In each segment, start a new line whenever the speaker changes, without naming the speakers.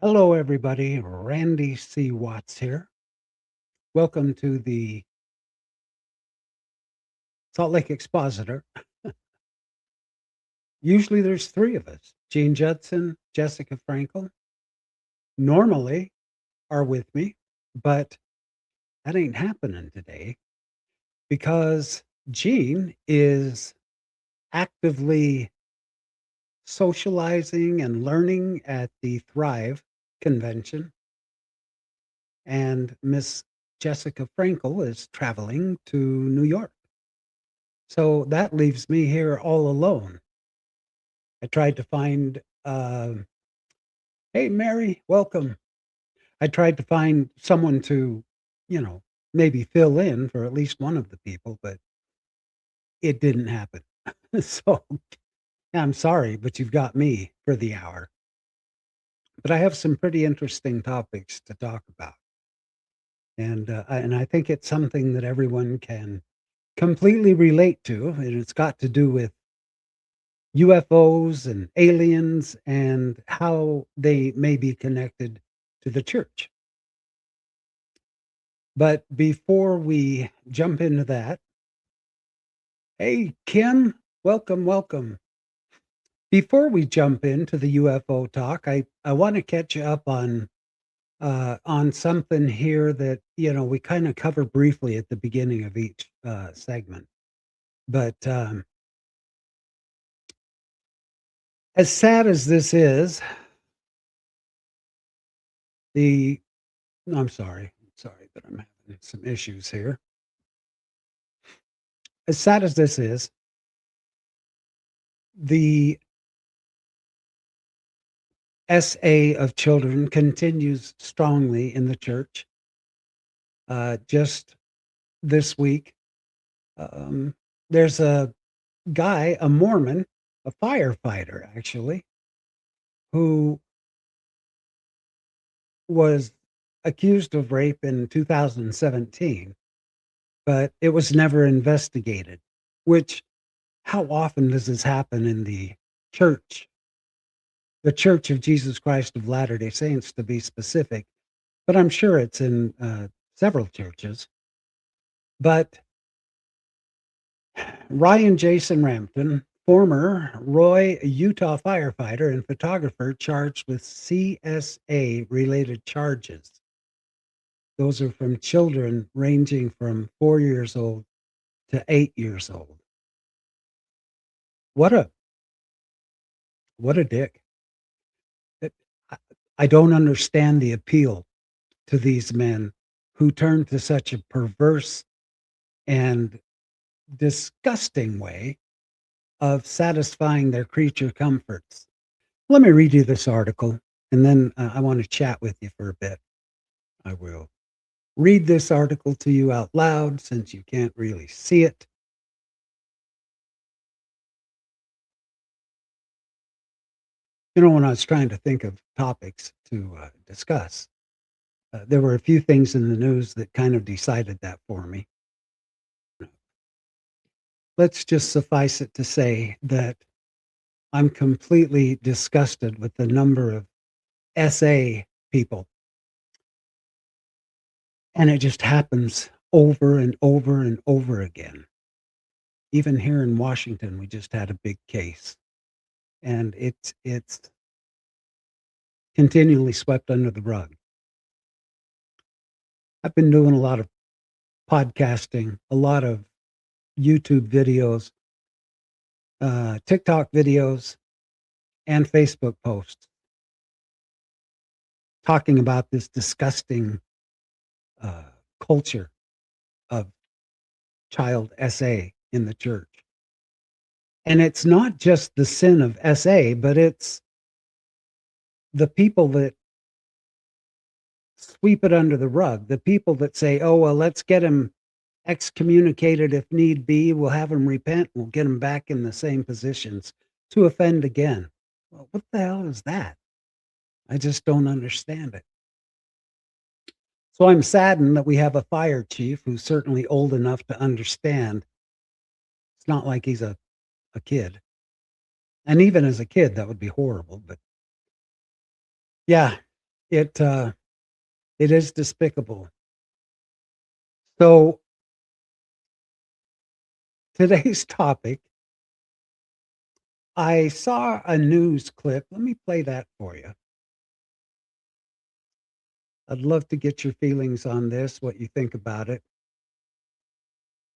Hello, everybody. Randy C. Watts here. Welcome to the Salt Lake Expositor. Usually there's three of us. Gene Judson, Jessica Frenkel normally are with me, but that ain't happening today because Gene is actively socializing and learning at the Thrive convention, and Miss Jessica Frenkel is traveling to New York. So that leaves me here all alone. I tried to find, hey, Mary, welcome. I tried to find someone to, you know, maybe fill in for at least one of the people, but it didn't happen. So I'm sorry, but you've got me for the hour. But I have some pretty interesting topics to talk about. And I think it's something that everyone can completely relate to. And it's got to do with UFOs and aliens and how they may be connected to the church. But before we jump into that, hey, Kim, welcome, welcome. Before we jump into the UFO talk, I want to catch you up on something here that we kind of cover briefly at the beginning of each segment. But as sad as this is, the I'm sorry that I'm having some issues here. As sad as this is, the SA of children continues strongly in the church. Just this week, um, there's a guy, a Mormon, a firefighter actually, who was accused of rape in 2017, but it was never investigated. Which, how often does this happen in the church? The Church of Jesus Christ of Latter-day Saints, to be specific, but I'm sure it's in several churches. But Ryan Jason Rampton, former Roy, Utah firefighter and photographer, charged with CSA related charges. Those are from children ranging from 4 years old to 8 years old. What a what a dick. It- I I don't understand the appeal to these men who turn to such a perverse and disgusting way of satisfying their creature comforts. Let me read you this article, and then I want to chat with you for a bit. I will read this article to you out loud since you can't really see it. When I was trying to think of topics to discuss, there were a few things in the news that kind of decided that for me. Let's just suffice it to say that I'm completely disgusted with the number of SA people. And it just happens over and over and over again. Even here in Washington, we just had a big case, and it's continually swept under the rug. I've been doing a lot of podcasting, a lot of YouTube videos, TikTok videos, and Facebook posts talking about this disgusting uh, culture of child SA in the church. And it's not just the sin of SA, but it's the people that sweep it under the rug. The people that say, "Oh, well, let's get him excommunicated if need be. We'll have him repent. We'll get him back in the same positions to offend again." Well, what the hell is that? I just don't understand it. So I'm saddened that we have a fire chief who's certainly old enough to understand. It's not like he's a kid. And even as a kid, that would be horrible. But yeah, It uh, it is despicable. So today's topic, I saw a news clip. Let me play that for you. I'd love to get your feelings on this, what you think about it.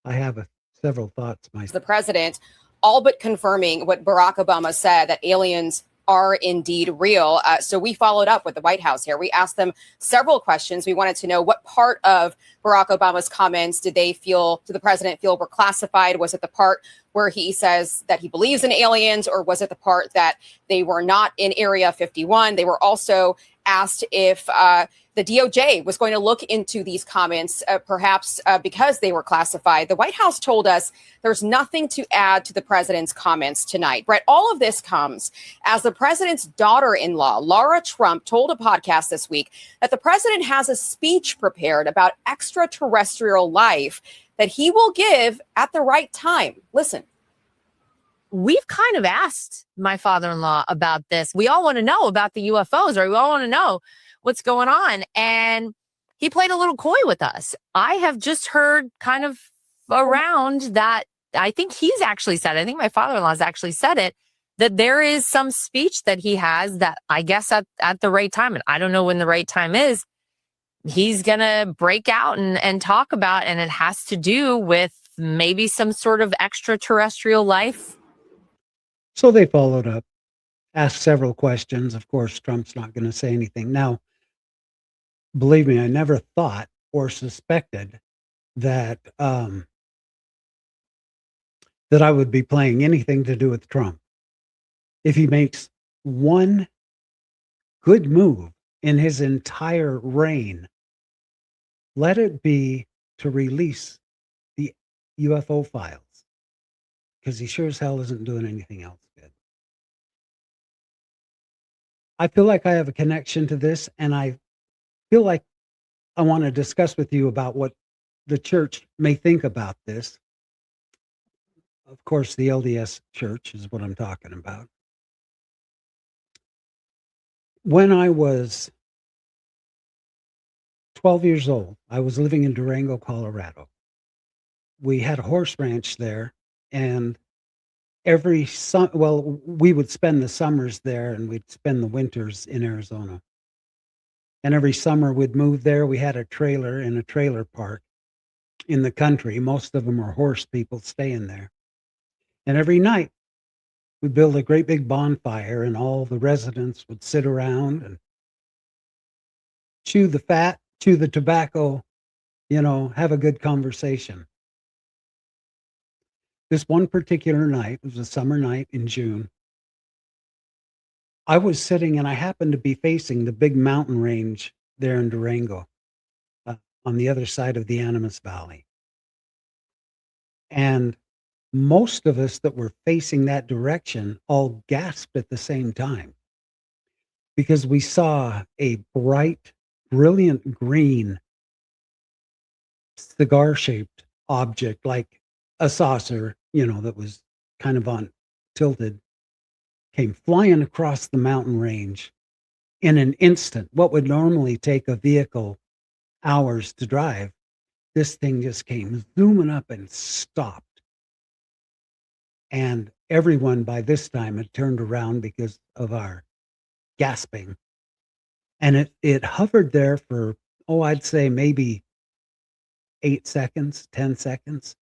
I have several thoughts
The
myself.
president, all but confirming what Barack Obama said, that aliens are indeed real. So we followed up with the White House here. We asked them several questions. We wanted to know what part of Barack Obama's comments did the president feel were classified? Was it the part where he says that he believes in aliens, or was it the part that they were not in Area 51? They were also asked if the DOJ was going to look into these comments, perhaps because they were classified. The White House told us there's nothing to add to the president's comments tonight. Brett, all of this comes as the president's daughter-in-law, Laura Trump, told a podcast this week that the president has a speech prepared about extraterrestrial life that he will give at the right time. Listen.
We've kind of asked my father-in-law about this. We all want to know about the UFOs, or we all want to know what's going on. And he played a little coy with us. I have just heard kind of around that. I think he's actually said, I think my father-in-law's actually said it, that there is some speech that he has that I guess at the right time, and I don't know when the right time is, he's going to break out and talk about, and it has to do with maybe some sort of extraterrestrial life.
So they followed up, asked several questions. Of course, Trump's not going to say anything. Now, believe me, I never thought or suspected that that I would be playing anything to do with Trump. If he makes one good move in his entire reign, let it be to release the UFO files, because he sure as hell isn't doing anything else good. I feel like I have a connection to this, and I feel like I want to discuss with you about what the church may think about this. Of course, the LDS church is what I'm talking about. When I was 12 years old, I was living in Durango, Colorado. We had a horse ranch there, and we would spend the summers there and we'd spend the winters in Arizona. And every summer we'd move there. We had a trailer in a trailer park in the country. Most of them are horse people staying there. And every night we'd build a great big bonfire, and all the residents would sit around and chew the fat, chew the tobacco, have a good conversation. This one particular night, it was a summer night in June, I was sitting and I happened to be facing the big mountain range there in Durango, on the other side of the Animas Valley. And most of us that were facing that direction all gasped at the same time, because we saw a bright, brilliant green cigar-shaped object, like a saucer, that was kind of on tilted, came flying across the mountain range in an instant. What would normally take a vehicle hours to drive, this thing just came zooming up and stopped. And everyone by this time had turned around because of our gasping. And it hovered there for, I'd say maybe 8 seconds, 10 seconds.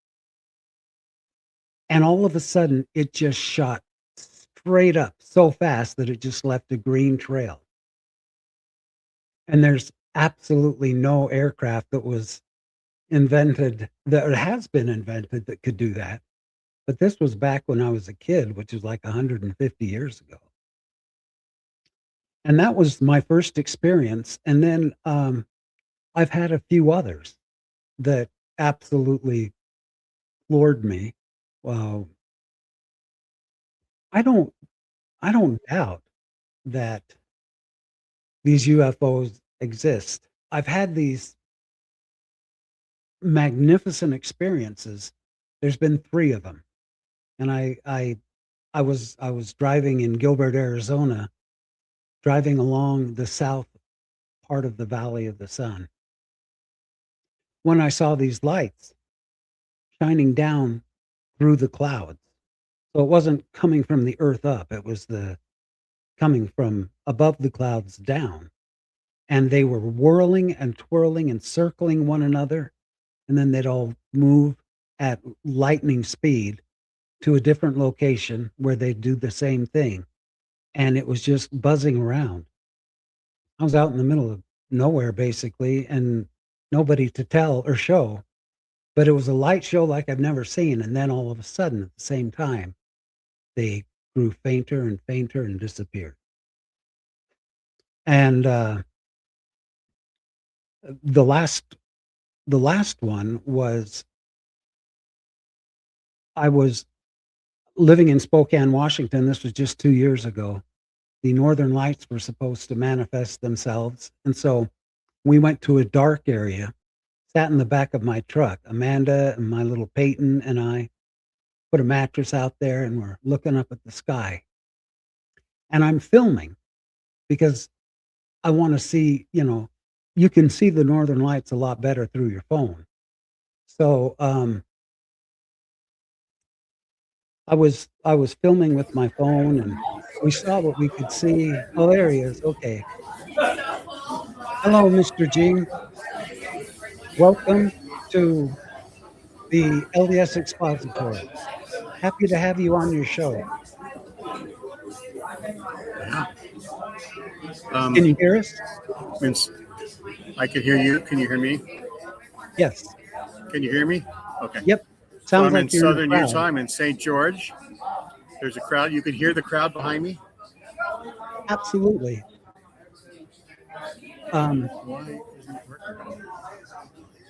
And all of a sudden, it just shot straight up so fast that it just left a green trail. And there's absolutely no aircraft that was invented, that has been invented, that could do that. But this was back when I was a kid, which is like 150 years ago. And that was my first experience. And then I've had a few others that absolutely floored me. Well, I don't I don't doubt that these UFOs exist. I've had these magnificent experiences. There's been 3 of them. And I was driving in Gilbert, Arizona, driving along the part of the Valley of the Sun. When I saw these lights shining down through the clouds. So it wasn't coming from the earth up, it was coming from above the clouds down. And they were whirling and twirling and circling one another, and then they'd all move at lightning speed to a different location where they'd do the same thing. And it was just buzzing around. I was out in the middle of nowhere basically, and nobody to tell or show, but it was a light show like I've never seen. And then all of a sudden, at the same time, they grew fainter and fainter and disappeared. And the last one was I was living in Spokane, Washington. This was just 2 years ago. The northern lights were supposed to manifest themselves, and so we went to a dark area, sat in the back of my truck. Amanda and my little Peyton and I put a mattress out there, and we're looking up at the sky. And I'm filming because I want to see, you can see the northern lights a lot better through your phone. So I was filming with my phone, and we saw what we could see. Oh, there he is. Okay. Hello, Mr. Gene. Welcome to the LDS Expositor. Happy to have you on your show. Can you hear us?
I can hear you. Can you hear me?
Yes.
Can you hear me? Okay.
Yep.
So
Sounds
I'm
like
in
you're
southern
crowd.
Utah. I'm in St. George. There's a crowd. You can hear the crowd behind me?
Absolutely.
Why isn't it working?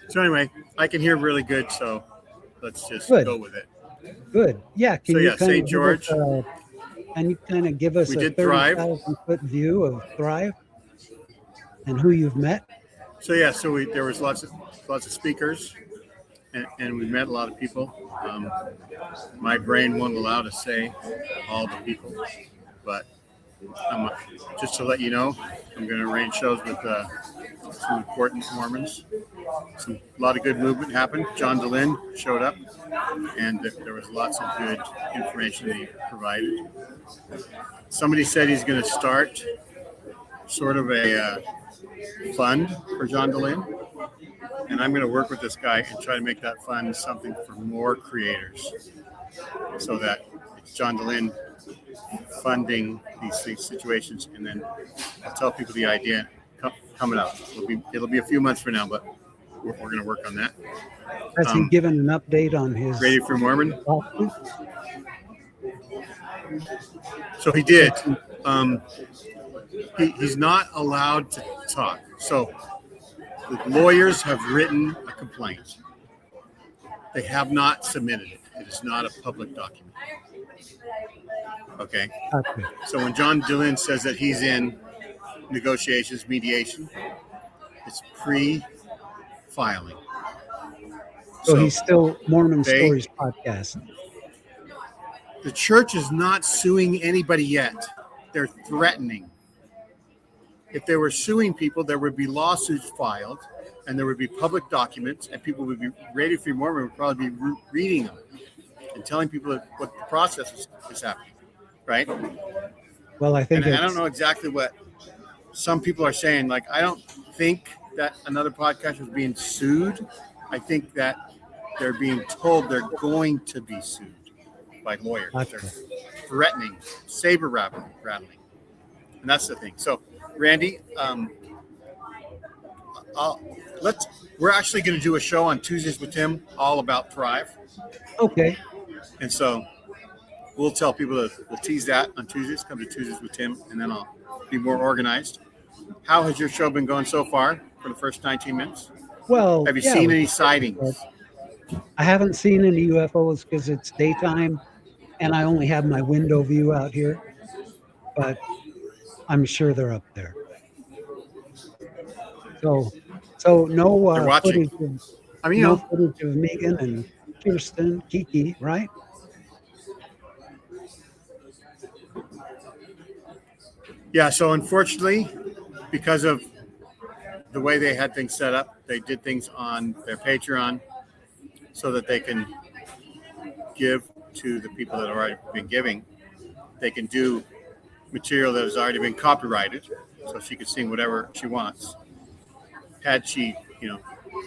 So anyway, I can hear really good, so let's just
Good.
go with it.
Good. Yeah. Can
So
you
yeah,
kind
St.
of
George.
give us
We
a
did Thrive.
30,000-foot view of Thrive and who you've met?
So yeah, there was lots of speakers, and we met a lot of people. My brain won't allow to say all the people, but just to let you know, I'm going to arrange shows with some important Mormons. A lot of good movement happened. John DeLynn showed up, and there was lots of good information that he provided. Somebody said he's going to start sort of a fund for John DeLynn, and I'm going to work with this guy and try to make that fund something for more creators, so that it's John DeLynn funding these situations, and then I'll tell people the idea coming up. It'll be a few months from now, but we're going to work on that.
Has he given an update on his
Radio Free Mormon?
lawsuit?
So he did. He's not allowed to talk. So the lawyers have written a complaint. They have not submitted it. It is not a public document. Okay.
Okay.
So when John DeLynn says that he's in negotiations, mediation, it's pre-filing.
So he's still Mormon Stories podcast.
The church is not suing anybody yet. They're threatening. If they were suing people, there would be lawsuits filed, and there would be public documents, and people would be, Radio Free Mormon would probably be reading them and telling people what the process is happening, right?
Well, I think
I don't know exactly what some people are saying. Like, I don't think that another podcast was being sued. I think that they're being told they're going to be sued by lawyers.
Okay.
They're threatening, saber rattling, and that's the thing. So, Randy, we're actually going to do a show on Tuesdays with Tim, all about Thrive.
Okay.
And so we'll tell people that we'll tease that on Tuesdays. Come to Tuesdays with Tim, and then I'll be more organized. How has your show been going so far for the first 19 minutes?
Well,
have you seen any sightings?
I haven't seen any UFOs because it's daytime, and I only have my window view out here. But I'm sure they're up there. So no footage of Megan and Kirsten, Kiki, right?
Yeah. So unfortunately, because of the way they had things set up, they did things on their Patreon so that they can give to the people that have already been giving. They can do material that has already been copyrighted, so she could sing whatever she wants. Had she,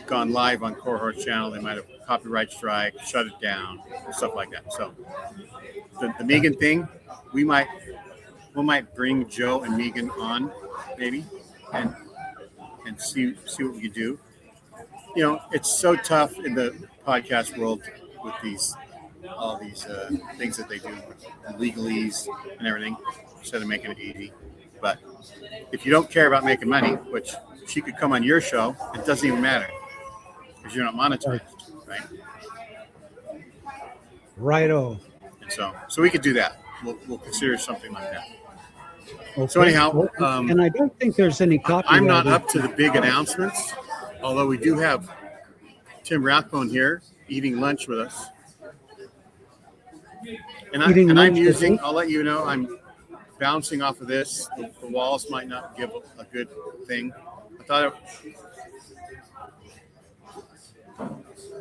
gone live on Cohort's channel, they might have copyright strike, shut it down, stuff like that. So the Megan thing, we might bring Joe and Megan on maybe and see what we can do. It's so tough in the podcast world with all these things that they do, legalese and everything, instead of making it easy. But if you don't care about making money, which she could come on your show, it doesn't even matter because you're not monetized, right?
Righto.
And so we could do that. We'll consider something like that.
Okay.
So anyhow,
and I don't think there's any copyright.
I'm not up to the big announcements, although we do have Tim Rathbone here eating lunch with us. And I'm using, I'll let you know, I'm bouncing off of this. The walls might not give a good thing. I thought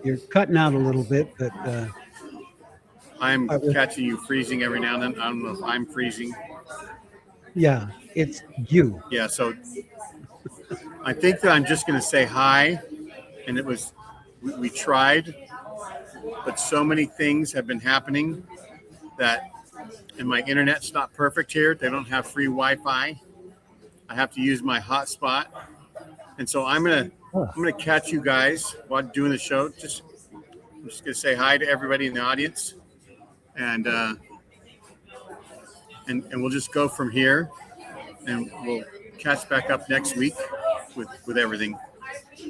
you're cutting out a little bit, but
I'm catching you freezing every now and then. I don't know if I'm freezing.
Yeah, it's you.
Yeah, so I think that I'm just going to say hi. And it was, we tried, but so many things have been happening that, and my internet's not perfect here. They don't have free Wi-Fi. I have to use my hotspot. And so I'm gonna catch you guys while doing the show. I'm just gonna say hi to everybody in the audience, and we'll just go from here, and we'll catch back up next week with everything.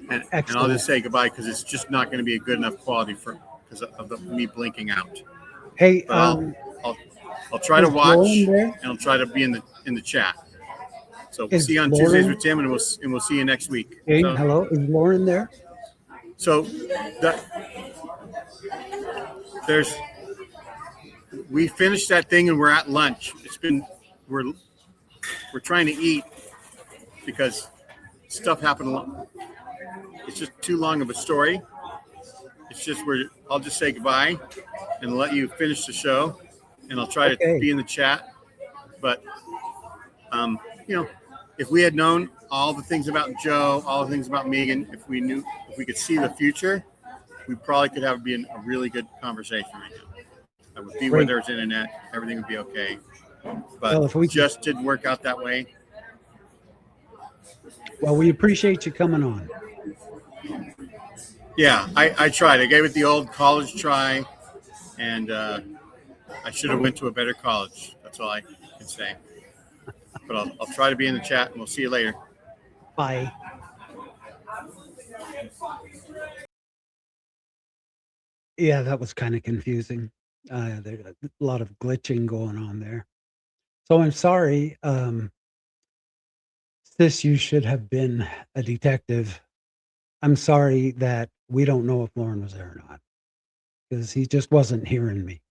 And I'll just say goodbye because it's just not going to be a good enough quality because of me blinking out.
Hey,
I'll try to watch and I'll try to be in the chat. So we'll see you on Tuesdays with Tim, and we'll see you next week.
Hey, hello, is Lauren there?
So we finished that thing and we're at lunch. We're trying to eat because stuff happened along. It's just too long of a story. It's just I'll just say goodbye and let you finish the show, and I'll try to be in the chat. But if we had known all the things about Joe, all the things about Megan, if we could see the future, we probably could have a really good conversation right now. That would be where there's internet, everything would be okay. But if we just didn't work out that way.
Well, we appreciate you coming on.
Yeah, I tried. I gave it the old college try, and I should have went to a better college. That's all I can say. But I'll try to be in the chat, and we'll see you later.
Bye. Yeah, that was kind of confusing. There's a lot of glitching going on there. So I'm sorry. Sis, you should have been a detective. I'm sorry that we don't know if Lauren was there or not, because he just wasn't hearing me.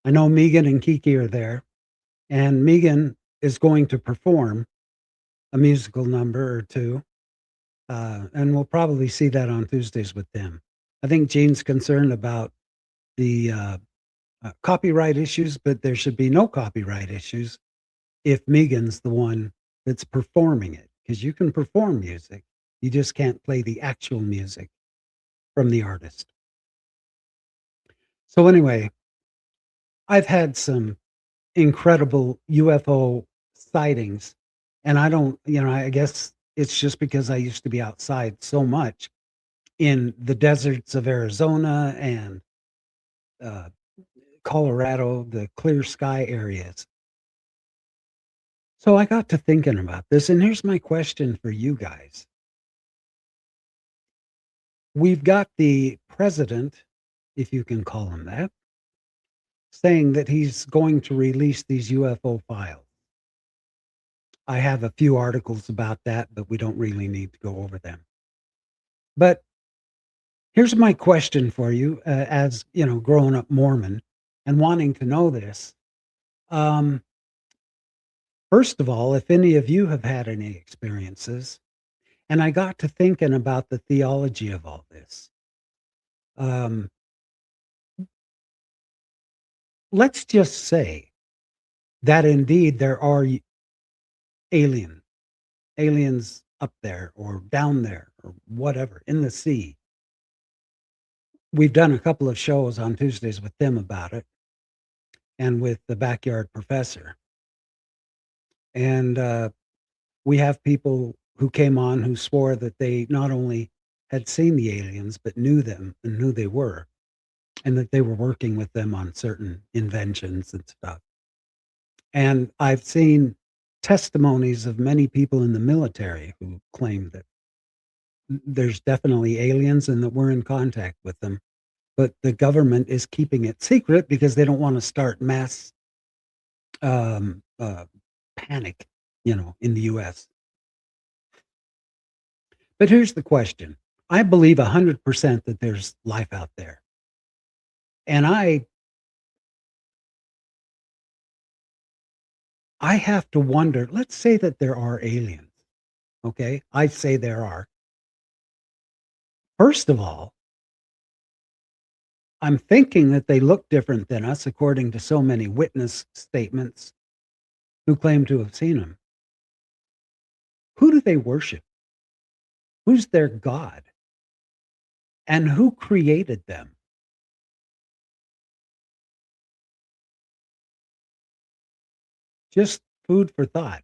I know Megan and Kiki are there, and Megan is going to perform a musical number or two, and we'll probably see that on Tuesdays with them. I think Gene's concerned about the copyright issues, but there should be no copyright issues if Megan's the one that's performing it, because you can perform music. You just can't play the actual music from the artist. So anyway, I've had some incredible UFO sightings, and I guess it's just because I used to be outside so much in the deserts of Arizona and Colorado, the clear sky areas. So I got to thinking about this, and here's my question for you guys. We've got the president, if you can call him that, saying that he's going to release these UFO files. I have a few articles about that, but we don't really need to go over them. But here's my question for you, as growing up Mormon and wanting to know this. First of all, if any of you have had any experiences, And I got to thinking about the theology of all this. Um, let's just say that indeed there are alien aliens up there or down there or whatever in the sea. We've done a couple of shows on Tuesdays with them about it and with the Backyard Professor. And we have people who came on who swore that they not only had seen the aliens, but knew them and who they were, and that they were working with them on certain inventions and stuff. And I've seen testimonies of many people in the military who claim that there's definitely aliens and that we're in contact with them. But the government is keeping it secret because they don't want to start mass um, uh, panic, in the US. But here's the question. I believe 100% that there's life out there. And I have to wonder, let's say that there are aliens. Okay? I say there are. First of all, I'm thinking that they look different than us according to so many witness statements who claim to have seen them. Who do they worship? Who's their God? And who created them? Just food for thought.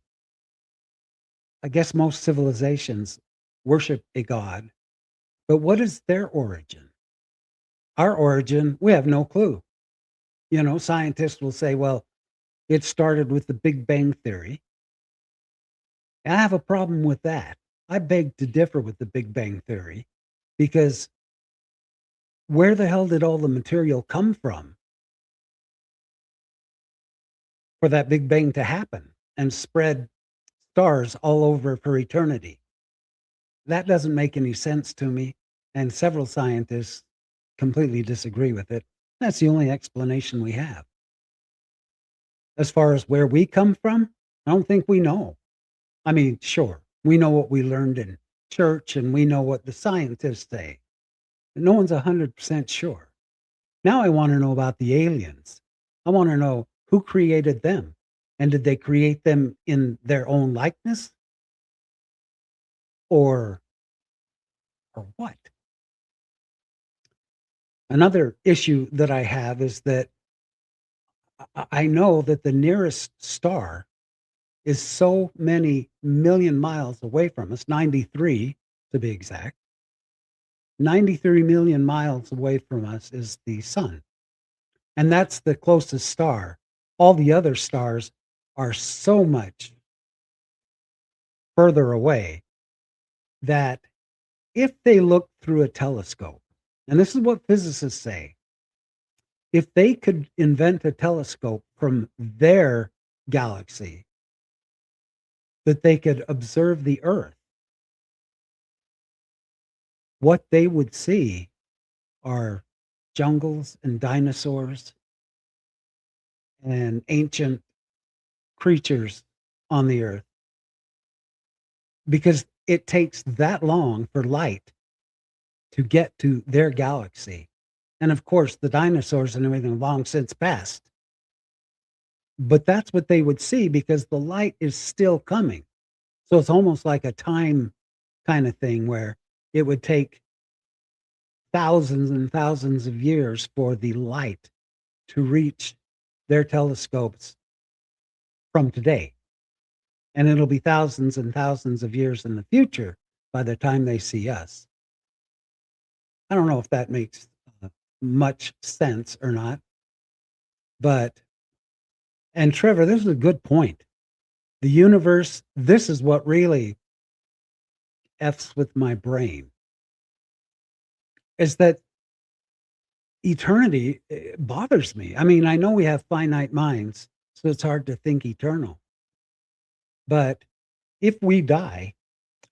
I guess most civilizations worship a God, but what is their origin? Our origin, we have no clue. Scientists will say, well, it started with the Big Bang Theory. I have a problem with that. I beg to differ with the Big Bang Theory because where the hell did all the material come from for that Big Bang to happen and spread stars all over for eternity? That doesn't make any sense to me, and several scientists completely disagree with it. That's the only explanation we have. As far as where we come from, I don't think we know. I mean, sure, we know what we learned in church and we know what the scientists say, but no one's 100% sure. Now I want to know about the aliens. I want to know who created them, and did they create them in their own likeness or what? Another issue that I have is that I know that the nearest star is so many million miles away from us, 93 to be exact. 93 million miles away from us is the sun. And that's the closest star. All the other stars are so much further away that if they look through a telescope, and this is what physicists say, if they could invent a telescope from their galaxy, that they could observe the Earth, what they would see are jungles and dinosaurs and ancient creatures on the Earth, because it takes that long for light to get to their galaxy. And of course, the dinosaurs and everything long since passed. But that's what they would see because the light is still coming. So it's almost like a time kind of thing where it would take thousands and thousands of years for the light to reach their telescopes from today. And it'll be thousands and thousands of years in the future by the time they see us. I don't know if that makes much sense or not. And Trevor, this is a good point. The universe, this is what really F's with my brain, is that eternity bothers me. I mean, I know we have finite minds, so it's hard to think eternal. But if we die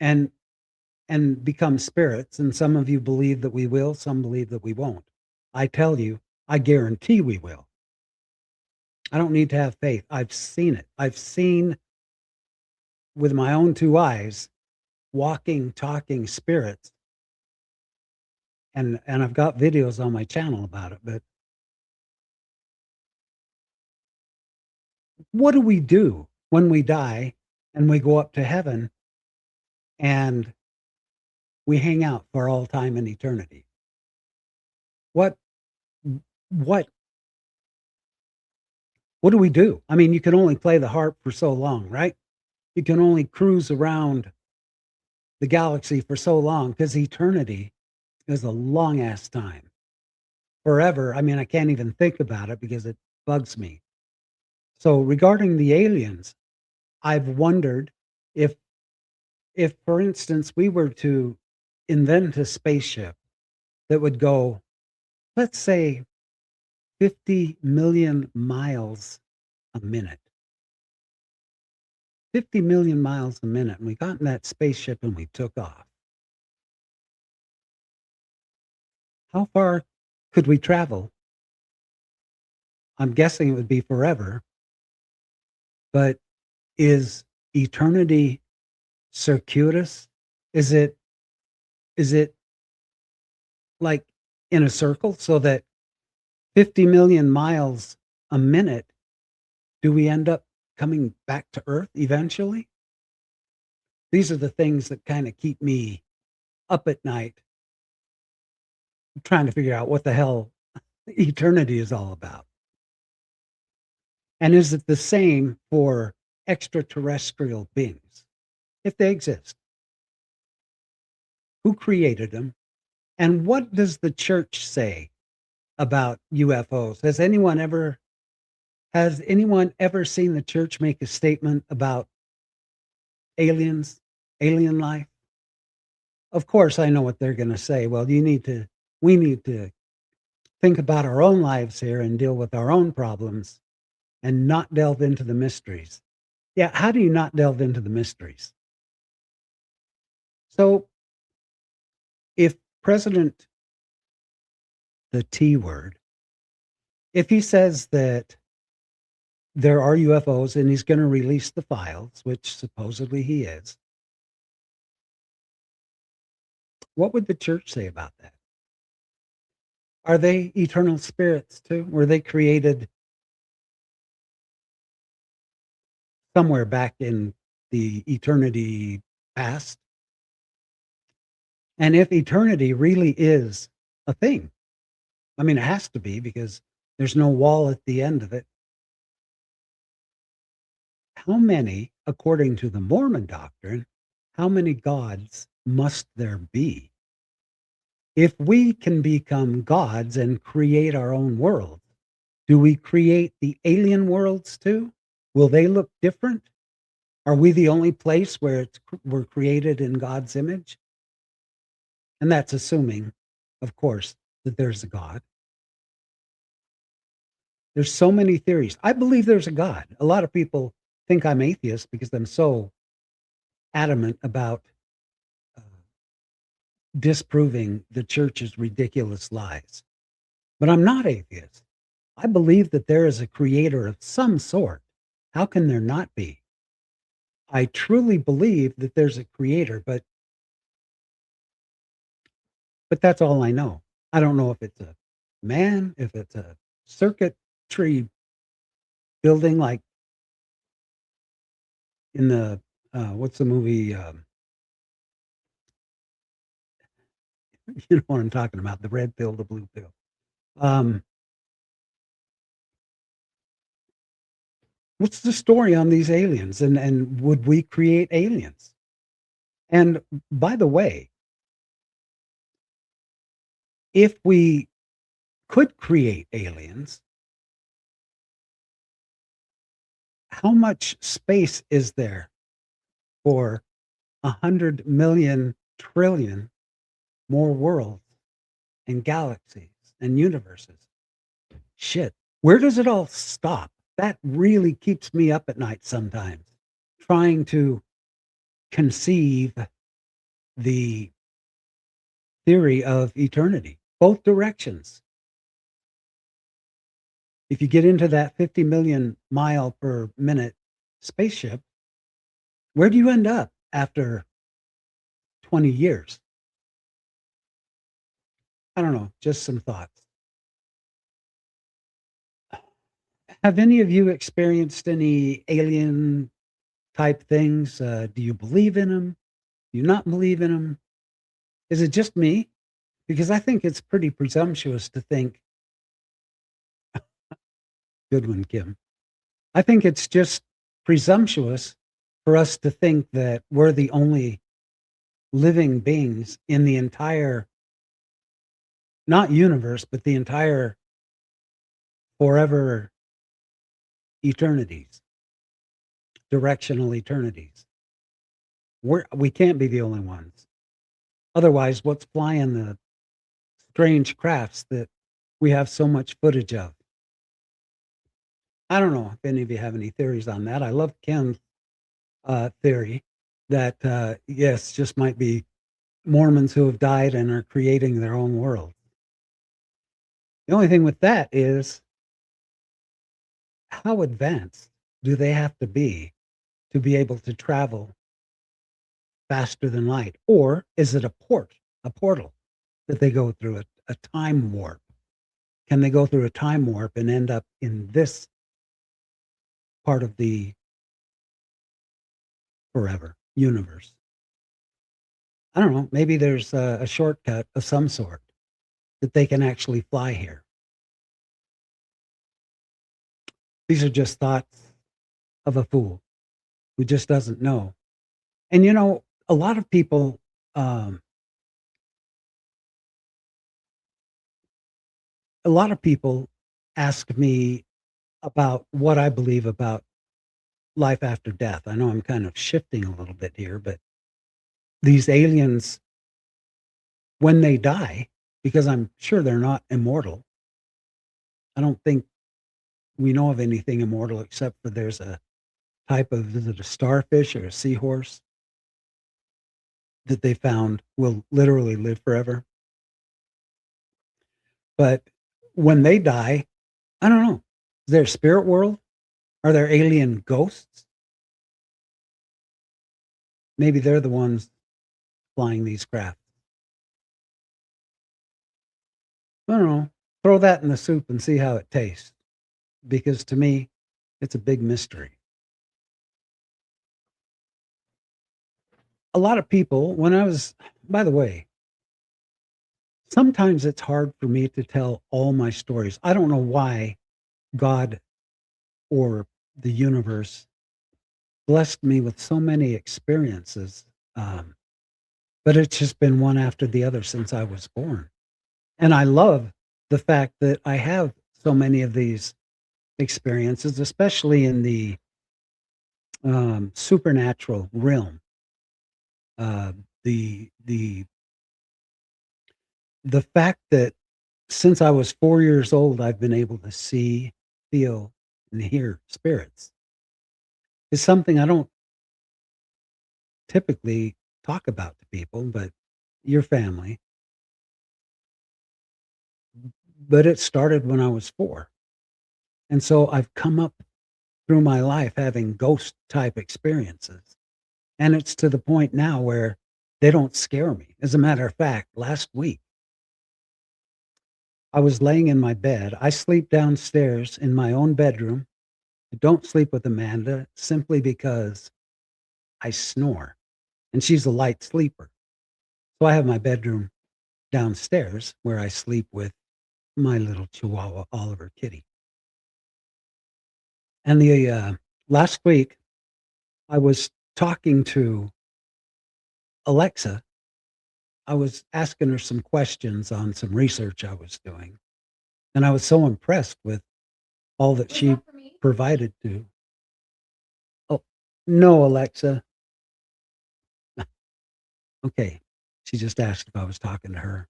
and become spirits, and some of you believe that we will, some believe that we won't. I tell you, I guarantee we will. I don't need to have faith. I've seen it. I've seen with my own two eyes walking, talking spirits. And I've got videos on my channel about it, but what do we do when we die and we go up to heaven and we hang out for all time and eternity? What what what do we do? I mean, you can only play the harp for so long, right? You can only cruise around the galaxy for so long because eternity is a long ass time. Forever. I mean, I can't even think about it because it bugs me. So regarding the aliens, I've wondered if for instance we were to invent a spaceship that would go, let's say 50 million miles a minute. 50 million miles a minute, and we got in that spaceship and we took off. How far could we travel? I'm guessing it would be forever, but is eternity circuitous? Is it like in a circle so that 50 million miles a minute, do we end up coming back to Earth eventually? These are the things that kind of keep me up at night trying to figure out what the hell eternity is all about. And is it the same for extraterrestrial beings, if they exist? Who created them? And what does the church say about UFOs? Has anyone ever seen the church make a statement about aliens, alien life? Of course, I know what they're going to say. Well, we need to think about our own lives here and deal with our own problems and not delve into the mysteries. Yeah, how do you not delve into the mysteries? So if President, the T word, if he says that there are UFOs and he's going to release the files, which supposedly he is, what would the church say about that? Are they eternal spirits too? Were they created somewhere back in the eternity past? And if eternity really is a thing, I mean, it has to be because there's no wall at the end of it. How many, according to the Mormon doctrine, how many gods must there be? If we can become gods and create our own world, do we create the alien worlds too? Will they look different? Are we the only place where we're created in God's image? And that's assuming, of course, that there's a God. There's so many theories. I believe there's a God. A lot of people think I'm atheist because I'm so adamant about uh, disproving the church's ridiculous lies. But I'm not atheist. I believe that there is a creator of some sort. How can there not be? I truly believe that there's a creator, but that's all I know. I don't know if it's a man, if it's a circuitry building like in the what's the movie? You know what I'm talking about? The red pill, the blue pill. Um, what's the story on these aliens? And would we create aliens? And by the way, if we could create aliens, how much space is there for 100 million trillion more worlds and galaxies and universes? Shit, where does it all stop? That really keeps me up at night sometimes, trying to conceive the theory of eternity, both directions. If you get into that 50 million mile per minute spaceship, where do you end up after 20 years. I don't know, just some thoughts. Have any of you experienced any alien type things? Do you believe in them? Do you not believe in them? Is it just me? Because I think it's pretty presumptuous to think, good one, Kim. I think it's just presumptuous for us to think that we're the only living beings in the entire, not universe, but the entire forever eternities, directional eternities. We can't be the only ones. Otherwise, what's flying the strange crafts that we have so much footage of? I don't know if any of you have any theories on that. I love Ken's theory that, yes, just might be Mormons who have died and are creating their own world. The only thing with that is, how advanced do they have to be able to travel faster than light? Or is it a portal that they go through, a time warp? Can they go through a time warp and end up in this part of the forever universe? I don't know. Maybe there's a shortcut of some sort that they can actually fly here. These are just thoughts of a fool who just doesn't know. And you know, a lot of people, um, ask me about what I believe about life after death. I know I'm kind of shifting a little bit here, but these aliens, when they die, because I'm sure they're not immortal. I don't think we know of anything immortal except for there's a type of, is it a starfish or a seahorse that they found will literally live forever? But when they die, I don't know. Is there a spirit world? Are there alien ghosts? Maybe they're the ones flying these craft. I don't know. Throw that in the soup and see how it tastes. Because to me, it's a big mystery. A lot of people, by the way, sometimes it's hard for me to tell all my stories. I don't know why God or the universe blessed me with so many experiences, but it's just been one after the other since I was born. And I love the fact that I have so many of these experiences, especially in the supernatural realm. Uh, the fact that since I was 4 years old, I've been able to see, feel, and hear spirits is something I don't typically talk about to people, but your family. But it started when I was 4. And so I've come up through my life having ghost type experiences. And it's to the point now where they don't scare me. As a matter of fact, last week, I was laying in my bed. I sleep downstairs in my own bedroom. I don't sleep with Amanda simply because I snore, and she's a light sleeper. So I have my bedroom downstairs where I sleep with my little Chihuahua Oliver kitty. And the last week, I was talking to Alexa. I was asking her some questions on some research I was doing, and I was so impressed with all that she provided to. Oh, no, Alexa. Okay. She just asked if I was talking to her.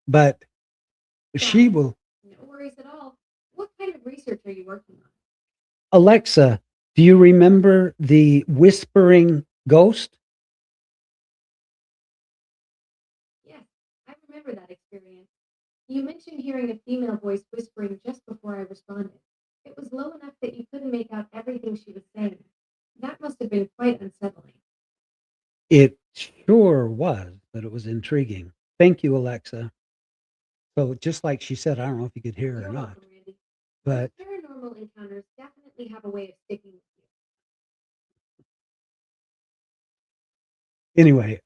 But she will.
No worries at all. What kind of research are you working on?
Alexa, do you remember the whispering ghost?
Yes, I remember that experience. You mentioned hearing a female voice whispering just before I responded. It was low enough that you couldn't make out everything she was saying. That must have been quite unsettling.
It sure was, but it was intriguing. Thank you, Alexa. So just like she said, I don't know if you could hear it or
You're
not,
welcome, Randy. Those
but
paranormal encounters definitely have a way of sticking with you.
anyway,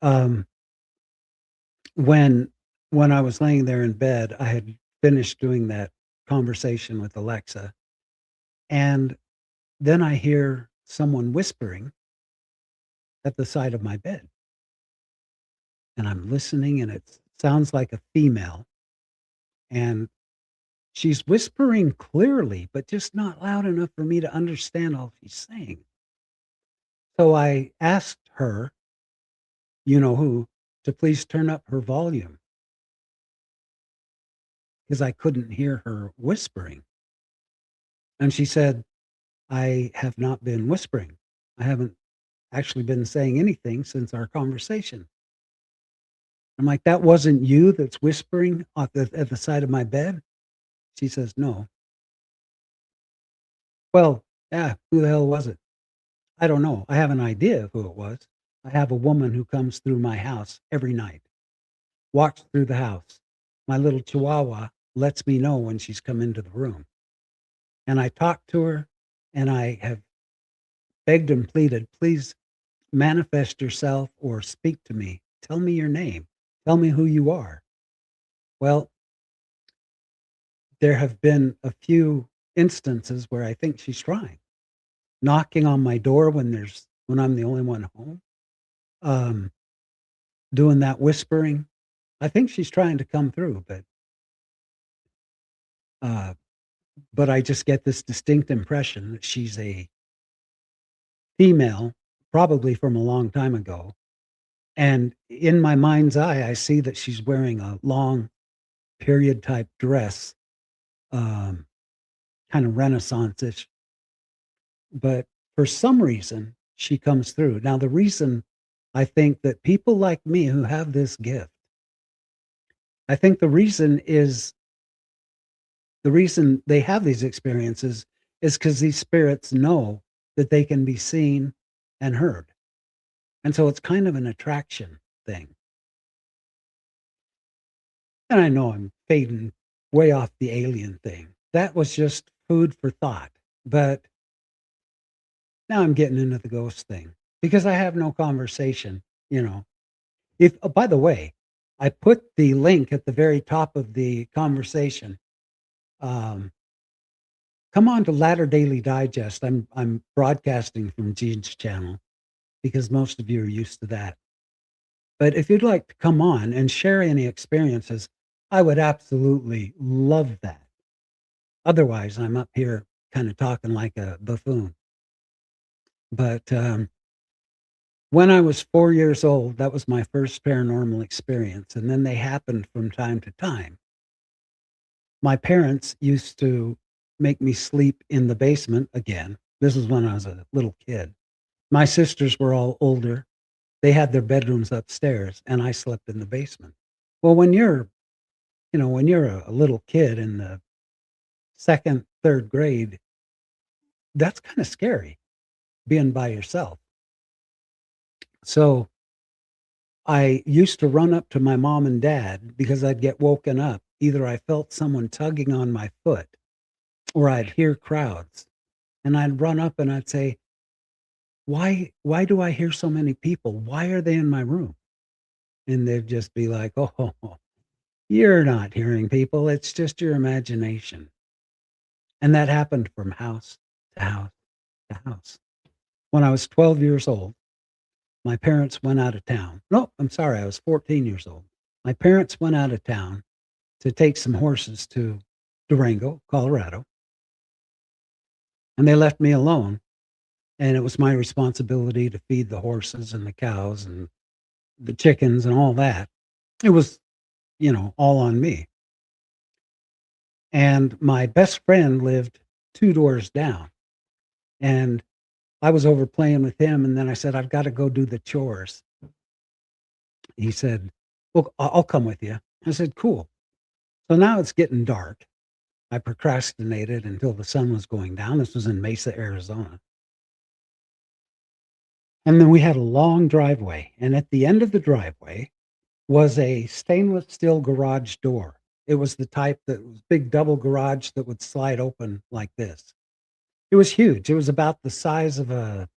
when when I was laying there in bed, I had finished doing that conversation with Alexa, and then I hear someone whispering at the side of my bed, and I'm listening, and it sounds like a female, and she's whispering clearly, but just not loud enough for me to understand all she's saying. So I asked her, you know who, to please turn up her volume because I couldn't hear her whispering. And she said, I have not been whispering. I haven't actually been saying anything since our conversation. I'm like, that wasn't you that's whispering at the side of my bed? She says, no. Well, yeah, who the hell was it? I don't know. I have an idea of who it was. I have a woman who comes through my house every night, walks through the house. My little chihuahua lets me know when she's come into the room. And I talked to her and I have begged and pleaded, please manifest yourself or speak to me. Tell me your name. Tell me who you are. Well, there have been a few instances where I think she's trying, knocking on my door when I'm the only one home, um, doing that whispering. I think she's trying to come through, uh, but I just get this distinct impression that she's a female, probably from a long time ago. And in my mind's eye, I see that she's wearing a long period type dress, um, kind of Renaissance-ish. But for some reason, she comes through. Now, the reason I think that people like me who have this gift, I think the reason they have these experiences is because these spirits know that they can be seen and heard. And so it's kind of an attraction thing. And I know I'm fading way off the alien thing. That was just food for thought. But now I'm getting into the ghost thing because I have no conversation, you know. If by the way, I put the link at the very top of the conversation. Um, come on to Latter Daily Digest. I'm broadcasting from Gene's channel because most of you are used to that. But if you'd like to come on and share any experiences, I would absolutely love that. Otherwise, I'm up here kind of talking like a buffoon. But when I was 4 years old, that was my first paranormal experience, and then they happened from time to time. My parents used to make me sleep in the basement again. This was when I was a little kid. My sisters were all older. They had their bedrooms upstairs, and I slept in the basement. Well, when you're a little kid in the 2nd, 3rd grade, that's kinda scary being by yourself. So I used to run up to my mom and dad because I'd get woken up. Either I felt someone tugging on my foot or I'd hear crowds. And I'd run up and I'd say, why do I hear so many people? Why are they in my room? And they'd just be like, oh, you're not hearing people. It's just your imagination. And that happened from house to house to house. When I was 12 years old, my parents went out of town. No, I'm sorry, I was 14 years old. My parents went out of town to take some horses to Durango, Colorado, and they left me alone. And it was my responsibility to feed the horses and the cows and the chickens and all that. It was, all on me. And my best friend lived 2 doors down. And I was over playing with him. And then I said, I've got to go do the chores. He said, well, I'll come with you. I said, cool. So now it's getting dark. I procrastinated until the sun was going down. This was in Mesa, Arizona. And then we had a long driveway, and at the end of the driveway was a stainless steel garage door. It was the type that was big double garage that would slide open like this. It was huge. It was about the size of a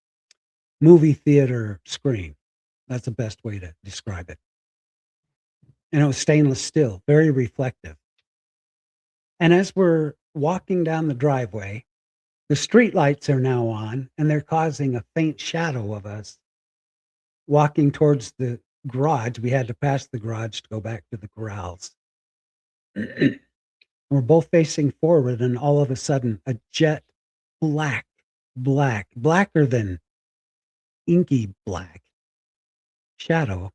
movie theater screen. That's the best way to describe it. And it was stainless steel, very reflective. And as we're walking down the driveway, the street lights are now on, and they're causing a faint shadow of us walking towards the garage. We had to pass the garage to go back to the corrals. We're both facing forward, and all of a sudden, a jet blacker than inky black shadow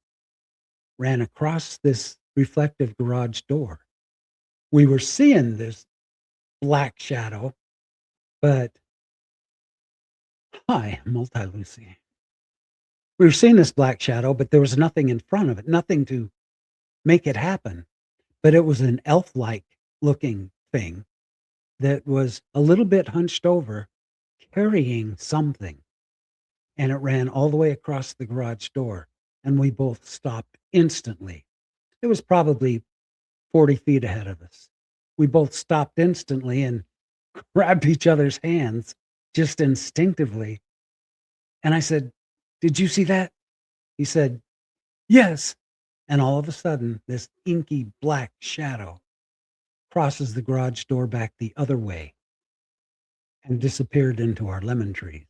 ran across this reflective garage door. We were seeing this black shadow, but hi, multi-Lucy. We were seeing this black shadow, but there was nothing in front of it, nothing to make it happen. But it was an elf-like looking thing that was a little bit hunched over, carrying something. And it ran all the way across the garage door, and we both stopped instantly. It was probably 40 feet ahead of us. We both stopped instantly and grabbed each other's hands just instinctively. And I said, "Did you see that?" He said, "Yes." And all of a sudden, this inky black shadow crosses the garage door back the other way and disappeared into our lemon tree.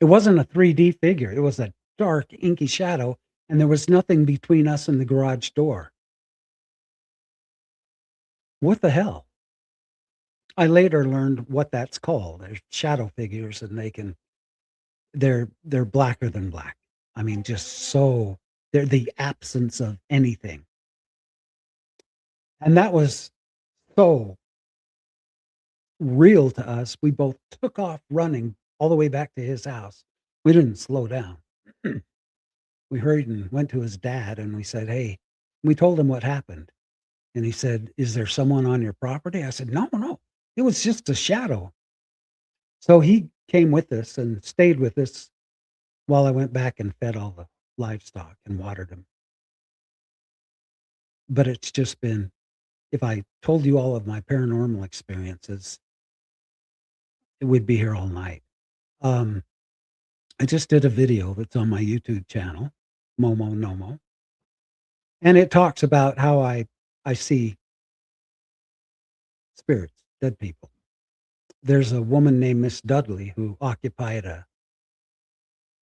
It wasn't a 3D figure. It was a dark, inky shadow, and there was nothing between us and the garage door. What the hell? I later learned what that's called. They're shadow figures, and they're blacker than black. I mean, just so they're the absence of anything. And that was so real to us. We both took off running all the way back to his house. We didn't slow down. We hurried and went to his dad, and we said, "Hey," we told him what happened. And he said, "Is there someone on your property?" I said, "No, no. It was just a shadow." So he came with us and stayed with us while I went back and fed all the livestock and watered them. But it's just been, if I told you all of my paranormal experiences, we'd be here all night. Um, I just did a video that's on my YouTube channel, Momo Nomo, and it talks about how I see spirits, dead people. There's a woman named Miss Dudley who occupied a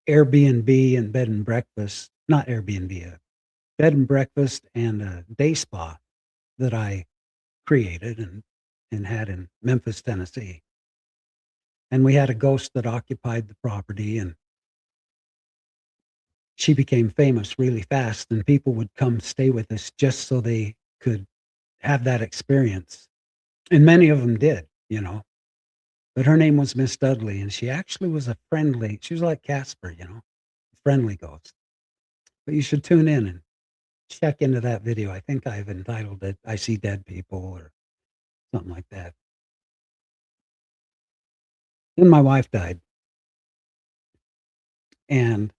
Airbnb and bed and breakfast, not Airbnb, a bed and breakfast and a day spa that I created and had in Memphis, Tennessee. And we had a ghost that occupied the property, and she became famous really fast, and people would come stay with us just so they could have that experience. And many of them did, you know. But her name was Miss Dudley, and she actually was she was like Casper, you know, a friendly ghost. But you should tune in and check into that video. I think I've entitled it "I See Dead People" or something like that. Then my wife died, and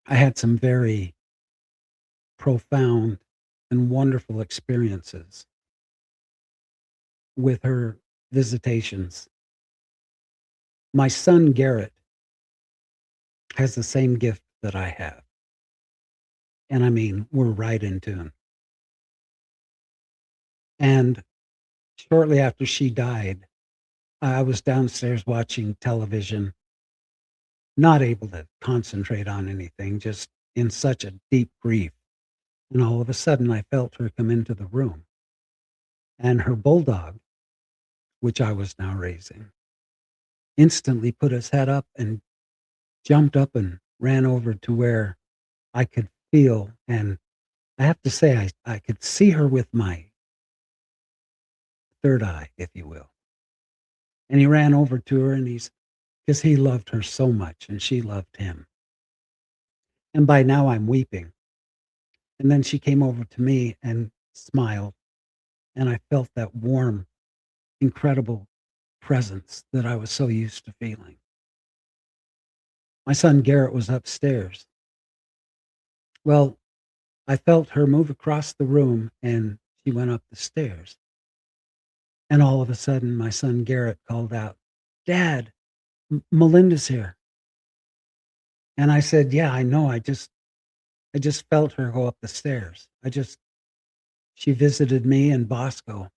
I had some very profound and wonderful experiences with her visitations. My son Garrett has the same gift that I have. And I mean, we're right in tune. And shortly after she died, I was downstairs watching television, not able to concentrate on anything, just in such a deep grief. And all of a sudden, I felt her come into the room. And her bulldog, which I was now raising, instantly put his head up and jumped up and ran over to where I could feel. And I have to say, I could see her with my third eye, if you will. And he ran over to her, and because he loved her so much and she loved him. And by now I'm weeping. And then she came over to me and smiled. And I felt that warm, incredible presence that I was so used to feeling. My son Garrett was upstairs. Well, I felt her move across the room and she went up the stairs. And all of a sudden, my son Garrett called out, "Dad, Melinda's here." And I said, "Yeah, I know. I just felt her go up the stairs. She visited me and Bosco.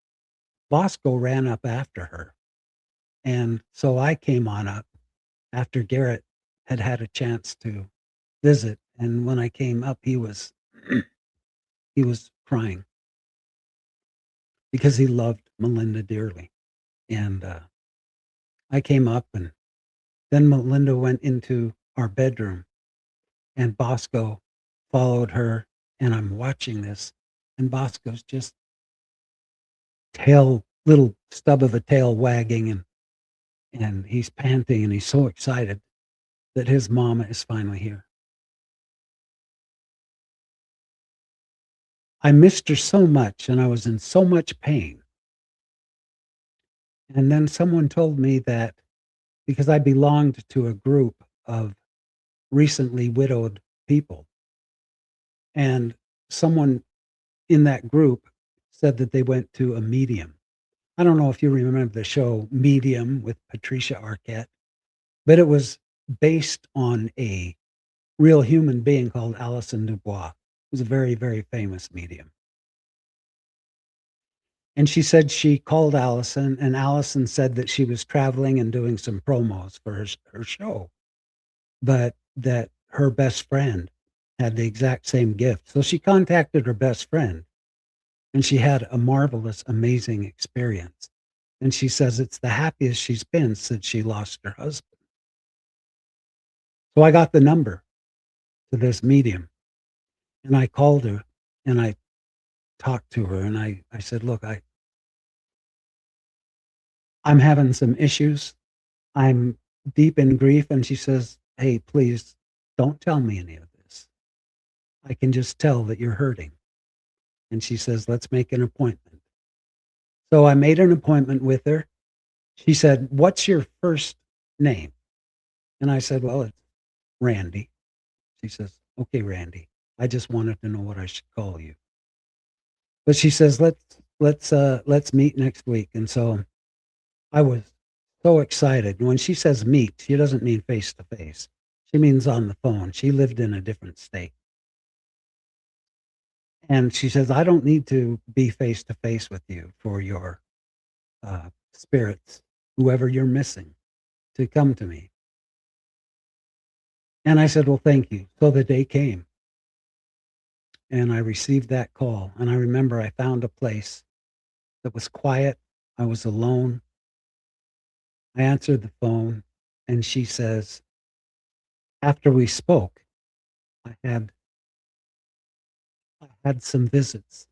Bosco ran up after her. And so I came on up after Garrett had had a chance to visit. And when I came up, he was he was crying because he loved Melinda dearly. And I came up, and then Melinda went into our bedroom, and Bosco followed her. And I'm watching this, and Bosco's just little stub of a tail wagging, and he's panting, and he's so excited that his mama is finally here. I missed her so much, and I was in so much pain. And then someone told me that because I belonged to a group of recently widowed people, and someone in that group said that they went to a medium. I don't know if you remember the show Medium with Patricia Arquette, but it was based on a real human being called Alison Dubois, who's a very, very famous medium. And she said she called Allison, and Allison said that she was traveling and doing some promos for her show, but that her best friend had the exact same gift. So she contacted her best friend, and she had a marvelous, amazing experience. And she says it's the happiest she's been since she lost her husband. So I got the number to this medium, and I called her, and I talked to her, and I said, "Look, I'm having some issues. I'm deep in grief." And she says, "Hey, please don't tell me any of this. I can just tell that you're hurting." And she says, "Let's make an appointment." So I made an appointment with her. She said, "What's your first name?" And I said, "Well, it's Randy." She says, "Okay, Randy. I just wanted to know what I should call you." But she says, let's meet next week." And so I was so excited. When she says meet, she doesn't mean face to face. She means on the phone. She lived in a different state. And she says, "I don't need to be face to face with you for your spirits, whoever you're missing, to come to me." And I said, "Well, thank you." So the day came, and I received that call. And I remember I found a place that was quiet. I was alone. I answered the phone, and she says, after we spoke, I had I had some visits.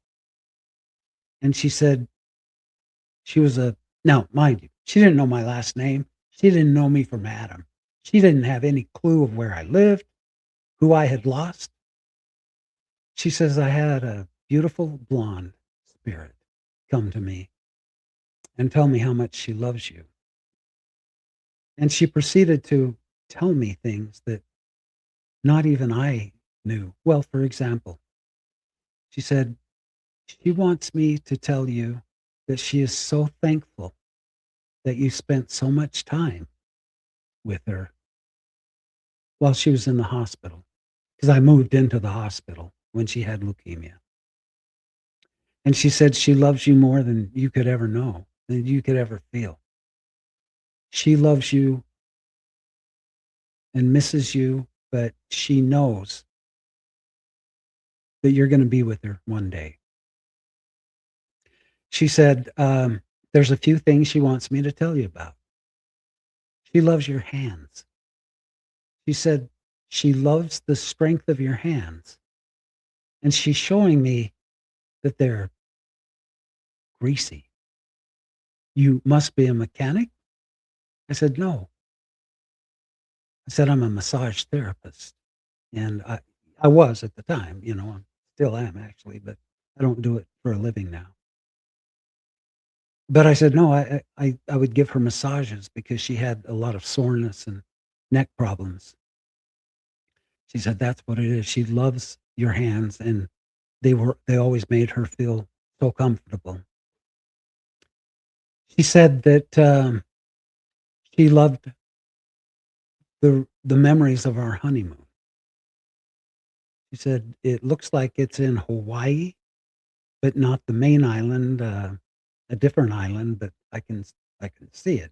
And she said she was a now, mind you, she didn't know my last name. She didn't know me from Adam. She didn't have any clue of where I lived, who I had lost. She says, "I had a beautiful blonde spirit come to me and tell me how much she loves you." And she proceeded to tell me things that not even I knew. Well, for example, she said, she wants me to tell you that she is so thankful that you spent so much time with her while she was in the hospital. Because I moved into the hospital when she had leukemia. And she said she loves you more than you could ever know, than you could ever feel. She loves you and misses you, but she knows that you're going to be with her one day. She said, there's a few things she wants me to tell you about. She loves your hands. She said she loves the strength of your hands. And she's showing me that they're greasy. "You must be a mechanic?" I said, "No." I said, "I'm a massage therapist." And I was at the time, I still am actually, but I don't do it for a living now. But I said, "No, I would give her massages because she had a lot of soreness and neck problems." She said, "That's what it is. She loves your hands, and they always made her feel so comfortable." She said that, she loved the memories of our honeymoon. She said, "It looks like it's in Hawaii, but not the main island, a different island, but I can see it."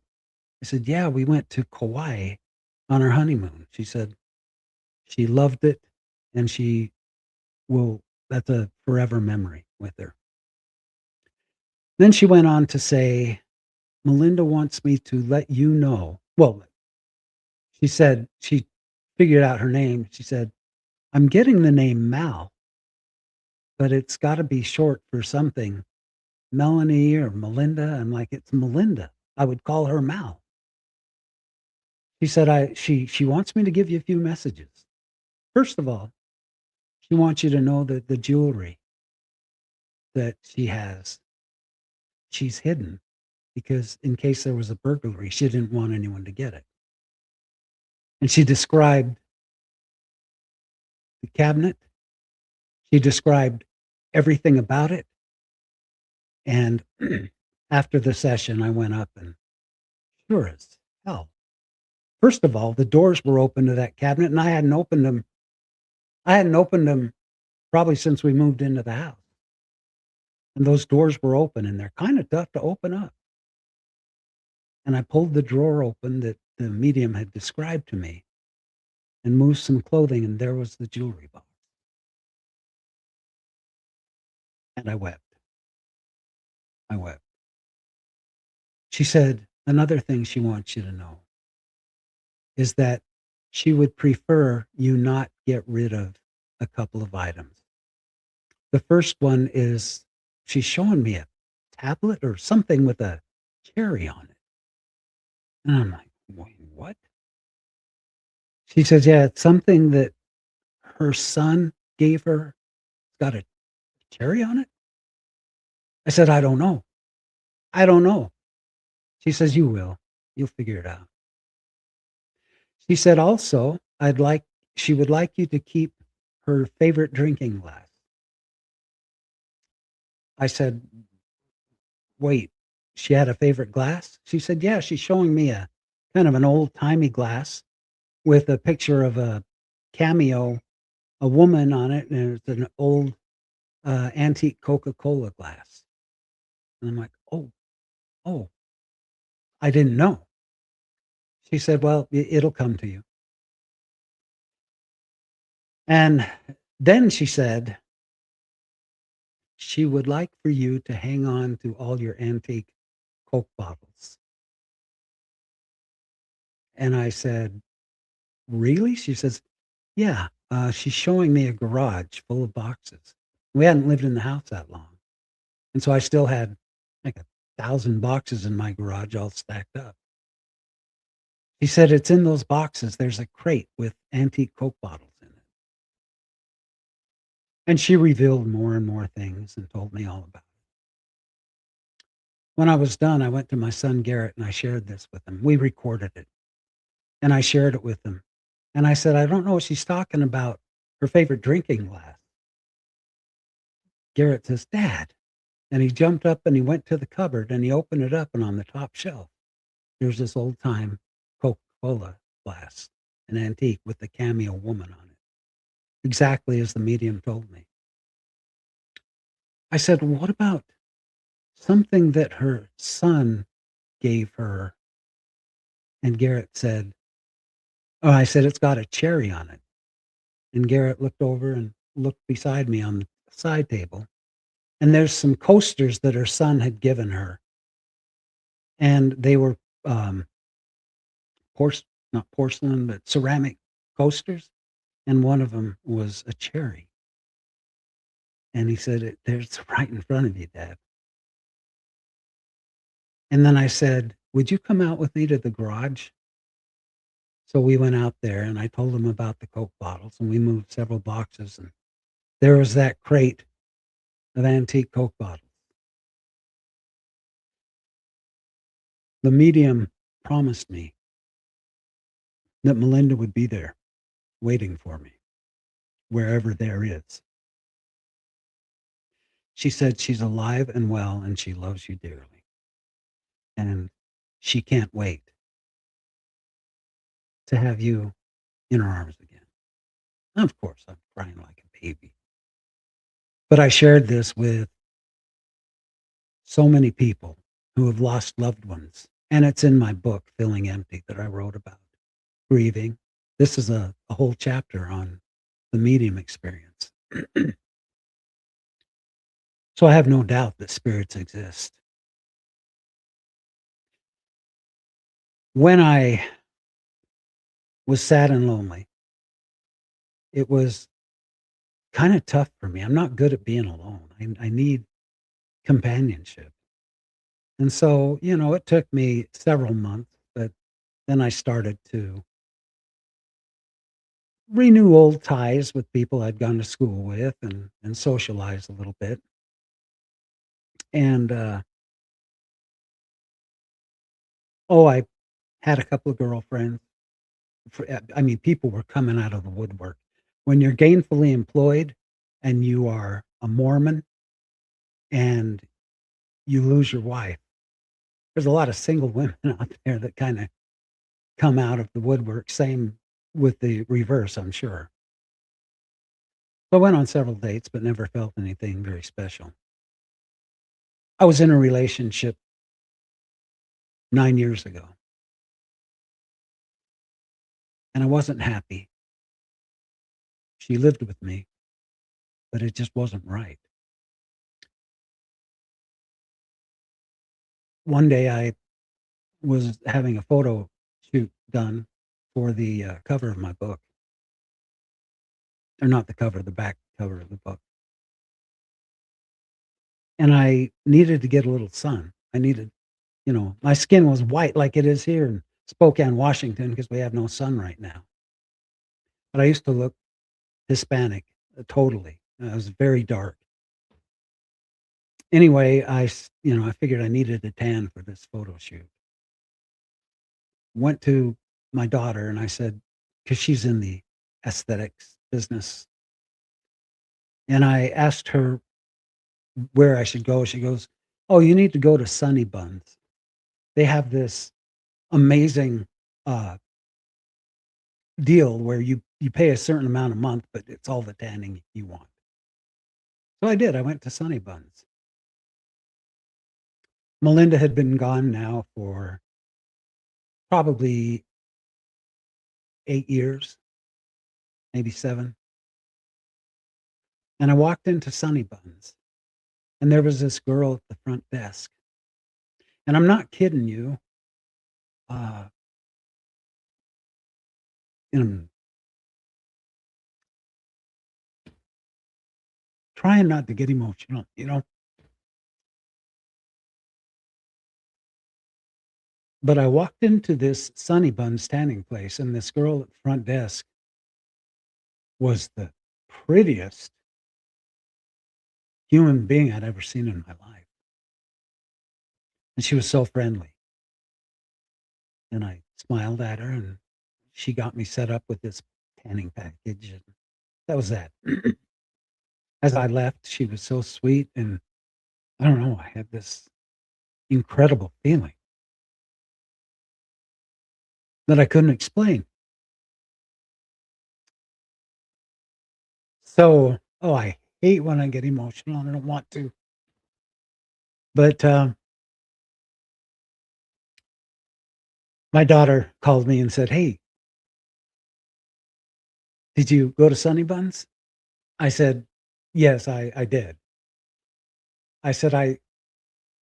I said, "Yeah, we went to Kauai on our honeymoon." She said she loved it, and she will that's a forever memory with her. Then she went on to say, "Melinda wants me to let you know." Well, she said she figured out her name. She said, "I'm getting the name Mal, but it's gotta be short for something. Melanie or Melinda." I'm like, "It's Melinda. I would call her Mal." She said, she wants me to give you a few messages. First of all, she wants you to know that the jewelry that she has, she's hidden because in case there was a burglary, she didn't want anyone to get it. And she described the cabinet. She described everything about it. And after the session, I went up and sure as hell. First of all, the doors were open to that cabinet, and I hadn't opened them. I hadn't opened them probably since we moved into the house. And those doors were open, and they're kind of tough to open up. And I pulled the drawer open that the medium had described to me and moved some clothing, and there was the jewelry box. And I wept. I wept. She said, another thing she wants you to know is that she would prefer you not get rid of a couple of items. The first one is she's showing me a tablet or something with a cherry on it. And I'm like, "Wait, what?" She says, "Yeah, it's something that her son gave her. It's got a cherry on it." I said, "I don't know. I don't know." She says, "You will. You'll figure it out." She said also, she would like you to keep her favorite drinking glass. I said, "Wait, she had a favorite glass?" She said, "Yeah, she's showing me a kind of an old-timey glass with a picture of a cameo, a woman on it, and it's an old, antique Coca-Cola glass." And I'm like, "Oh, oh, I didn't know." She said, "Well, it'll come to you." And then she said, she would like for you to hang on to all your antique Coke bottles. And I said, "Really?" She says, "Yeah." She's showing me a garage full of boxes. We hadn't lived in the house that long. And so I still had like 1,000 boxes in my garage all stacked up. She said, "It's in those boxes. There's a crate with antique Coke bottles in it." And she revealed more and more things and told me all about it. When I was done, I went to my son Garrett and I shared this with him. We recorded it and I shared it with him. And I said, "I don't know what she's talking about, her favorite drinking glass." Garrett says, "Dad." And he jumped up and he went to the cupboard and he opened it up, and on the top shelf, there's this old time Coca-Cola glass, an antique with the cameo woman on it, exactly as the medium told me. I said, "What about something that her son gave her?" And Garrett said, "Oh," I said, "it's got a cherry on it." And Garrett looked over and looked beside me on the side table, and there's some coasters that her son had given her, and they were, um, not porcelain, but ceramic coasters, and one of them was a cherry. And he said, "There's right in front of you, Dad." And then I said, "Would you come out with me to the garage?" So we went out there, and I told him about the Coke bottles, and we moved several boxes, and there was that crate of antique Coke bottles. The medium promised me that Melinda would be there waiting for me. wherever there is. She said she's alive and well and she loves you dearly. And she can't wait to have you in her arms again. And of course, I'm crying like a baby. But I shared this with so many people who have lost loved ones. And it's in my book, Feeling Empty, that I wrote about grieving. This is a whole chapter on the medium experience. So I have no doubt that spirits exist. When I was sad and lonely, it was kind of tough for me. I'm not good at being alone. I need companionship. And so, it took me several months, but then I started to renew old ties with people I'd gone to school with and socialize a little bit. And, I had a couple of girlfriends. I mean, people were coming out of the woodwork. When you're gainfully employed and you are a Mormon and you lose your wife, there's a lot of single women out there that kind of come out of the woodwork. Same with the reverse, I'm sure. So I went on several dates, but never felt anything very special. I was in a relationship 9 years ago, and I wasn't happy. She lived with me, but it just wasn't right. One day I was having a photo shoot done for the cover of my book, or not the cover, the back cover of the book. And I needed to get a little sun. I needed, my skin was white like it is here in Spokane, Washington, because we have no sun right now. But I used to look Hispanic totally. I was very dark. Anyway, I figured I needed a tan for this photo shoot. Went to my daughter and I said, because she's in the aesthetics business, and I asked her where I should go. She goes, "Oh, you need to go to Sunny Buns. They have this amazing deal where you pay a certain amount a month, but it's all the tanning you want." So I did. I went to Sunny Buns. Melinda had been gone now for probably 8 years, maybe 7. And I walked into Sunny Buns, and there was this girl at the front desk. And I'm not kidding you. Uh, and I'm trying not to get emotional. But I walked into this Sunny Buns tanning place, and this girl at the front desk was the prettiest human being I'd ever seen in my life. And she was so friendly. And I smiled at her, and she got me set up with this tanning package. And that was that. As I left, she was so sweet. And I don't know, I had this incredible feeling that I couldn't explain. So, I hate when I get emotional. I don't want to. But my daughter called me and said, "Hey, did you go to Sunny Buns?" I said, "Yes, I did." I said, I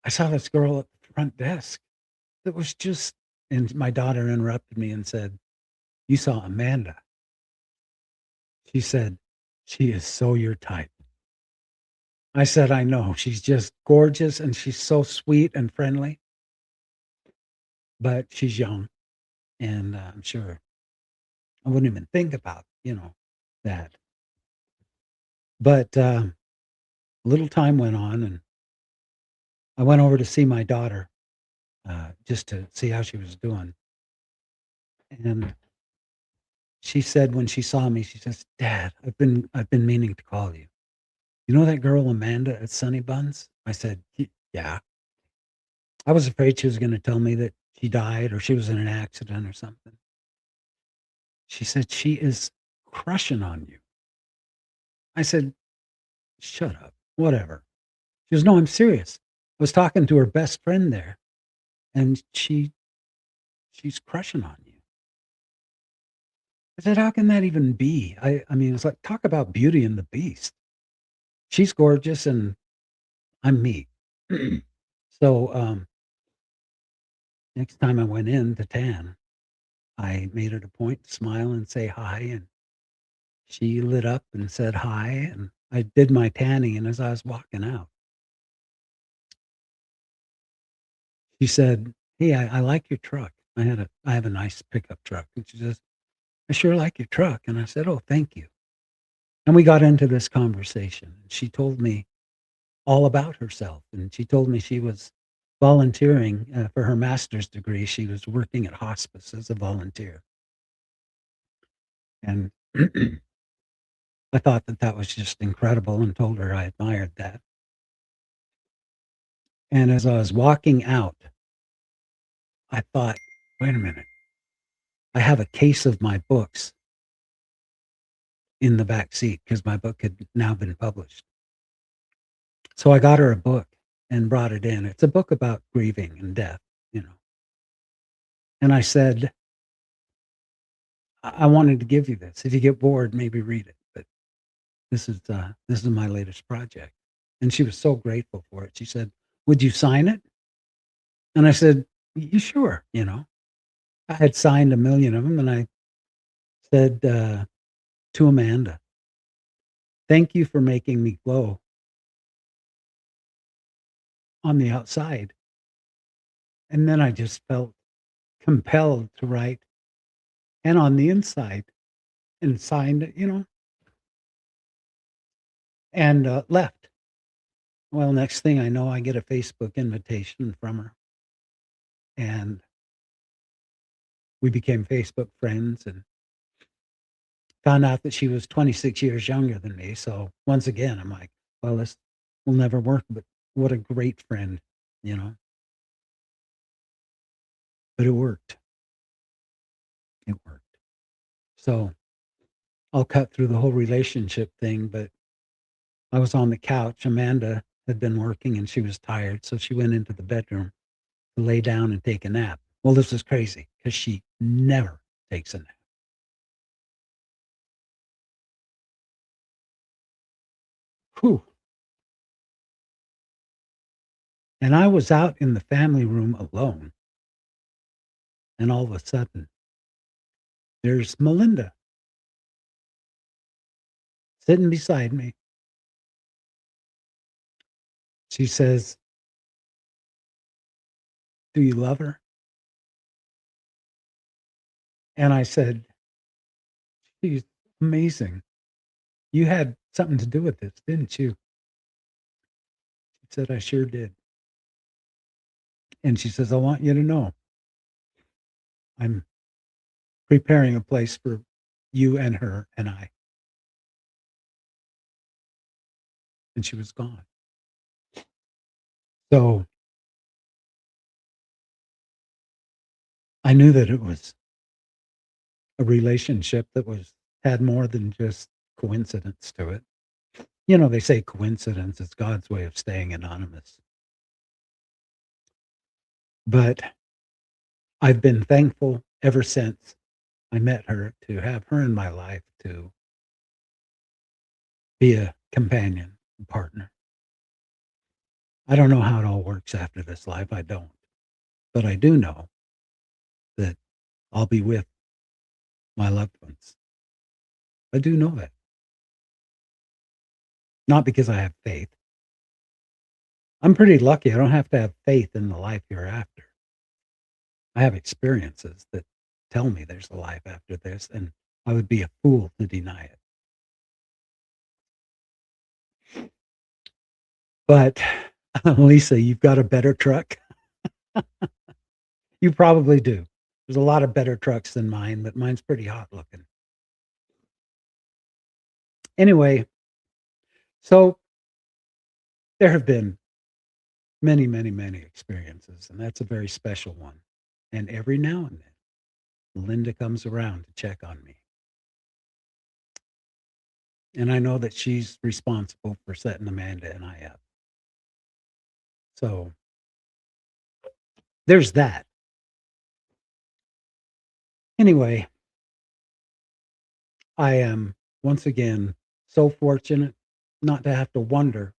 saw this girl at the front desk that was just," and my daughter interrupted me and said, "You saw Amanda." She said, "She is so your type." I said, "I know. She's just gorgeous and she's so sweet and friendly, but she's young. And I'm sure I wouldn't even think about, that." But a little time went on and I went over to see my daughter just to see how she was doing. And she said when she saw me, she says, "Dad, I've been meaning to call you. You know that girl Amanda at Sunny Buns?" I said, Yeah." I was afraid she was gonna tell me that she died or she was in an accident or something. She said, "She is crushing on you." I said, "Shut up. Whatever." She goes, "No, I'm serious. I was talking to her best friend there, and she's crushing on you." I said, "How can that even be?" I mean, it's like, talk about Beauty and the Beast. She's gorgeous and I'm me. So, next time I went in to tan, I made it a point to smile and say hi, and she lit up and said hi, and I did my tanning, and as I was walking out, she said, "Hey, I like your truck." I have a nice pickup truck, and she says, "I sure like your truck." And I said, "Oh, thank you." And we got into this conversation. She told me all about herself, and she told me she was volunteering, for her master's degree. She was working at hospice as a volunteer, and I thought that that was just incredible and told her I admired that. And as I was walking out, I thought, "Wait a minute. I have a case of my books in the back seat," because my book had now been published. So I got her a book and brought it in. It's a book about grieving and death, you know. And I said, I wanted to give you this. If you get bored, maybe read it. But this is my latest project." And she was so grateful for it. She said, "Would you sign it?" And I said, "You sure?" You know, I had signed a million of them, and I said, to Amanda, "Thank you for making me glow on the outside." And then I just felt compelled to write, "And on the inside," and signed it, you know, and left. Well, next thing I know, I get a Facebook invitation from her, and we became Facebook friends and found out that she was 26 years younger than me. So once again, I'm like, well, this will never work, but what a great friend, you know? But it worked. It worked. So I'll cut through the whole relationship thing, but I was on the couch. Amanda had been working and she was tired. So she went into the bedroom to lay down and take a nap. Well, this is crazy because she never takes a nap. Whew. And I was out in the family room alone. And all of a sudden, there's Melinda sitting beside me. She says, "Do you love her?" And I said, "She's amazing. You had something to do with this, didn't you?" She said, "I sure did." And she says, "I want you to know I'm preparing a place for you and her and I." And she was gone. So I knew that it was a relationship that had more than just coincidence to it. You know, they say coincidence is God's way of staying anonymous. But I've been thankful ever since I met her to have her in my life to be a companion, a partner. I don't know how it all works after this life. I don't. But I do know that I'll be with my loved ones. I do know that. Not because I have faith. I'm pretty lucky. I don't have to have faith in the life hereafter. I have experiences that tell me there's a life after this, and I would be a fool to deny it. But Lisa, you've got a better truck. You probably do. There's a lot of better trucks than mine, but mine's pretty hot looking. Anyway, so there have been many, many, many experiences, and that's a very special one. And every now and then, Linda comes around to check on me. And I know that she's responsible for setting Amanda and I up. So there's that. Anyway, I am once again so fortunate not to have to wonder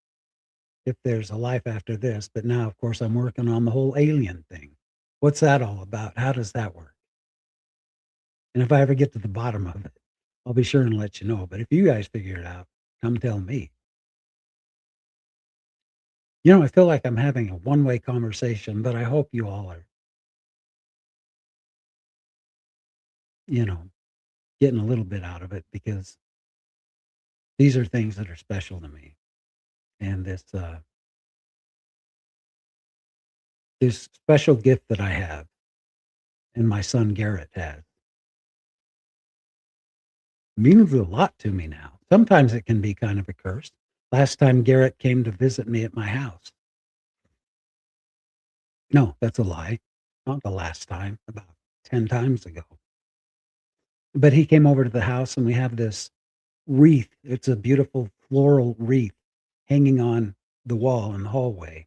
if there's a life after this. But now, of course, I'm working on the whole alien thing. What's that all about? How does that work? And if I ever get to the bottom of it, I'll be sure and let you know. But if you guys figure it out, come tell me. I feel like I'm having a one-way conversation, but I hope you all are, you know, getting a little bit out of it, because these are things that are special to me. And this special gift that I have and my son Garrett has means a lot to me now. Sometimes it can be kind of a curse. Last time Garrett came to visit me at my house. No, that's a lie. Not the last time, about 10 times ago. But he came over to the house and we have this wreath. It's a beautiful floral wreath hanging on the wall in the hallway.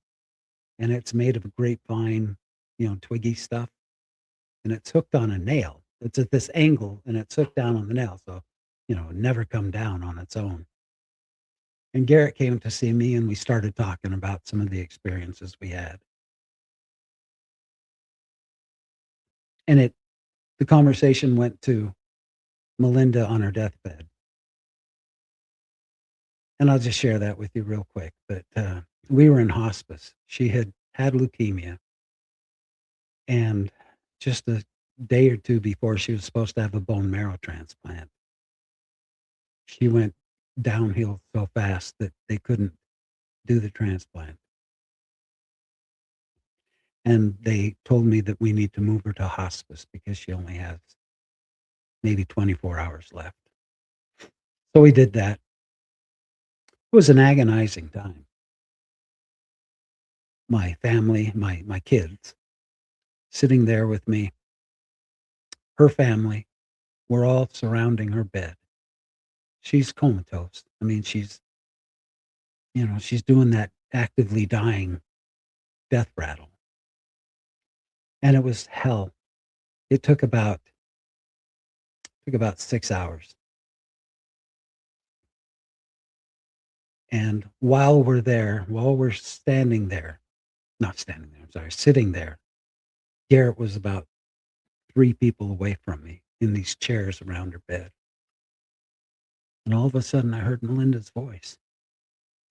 And it's made of grapevine, twiggy stuff. And it's hooked on a nail. It's at this angle and it's hooked down on the nail. So, it never come down on its own. And Garrett came to see me and we started talking about some of the experiences we had. And the conversation went to Melinda on her deathbed. And I'll just share that with you real quick. But we were in hospice. She had had leukemia. And just a day or two before she was supposed to have a bone marrow transplant, she went downhill so fast that they couldn't do the transplant. And they told me that we need to move her to hospice because she only has maybe 24 hours left. So we did that. It was an agonizing time. My family, my kids, sitting there with me, her family, we're all surrounding her bed. She's comatose. I mean, she's doing that actively dying death rattle. And it was hell. It took about 6 hours. And while we're standing there, not standing there, I'm sorry, sitting there, Garrett was about 3 people away from me in these chairs around her bed. And all of a sudden I heard Melinda's voice.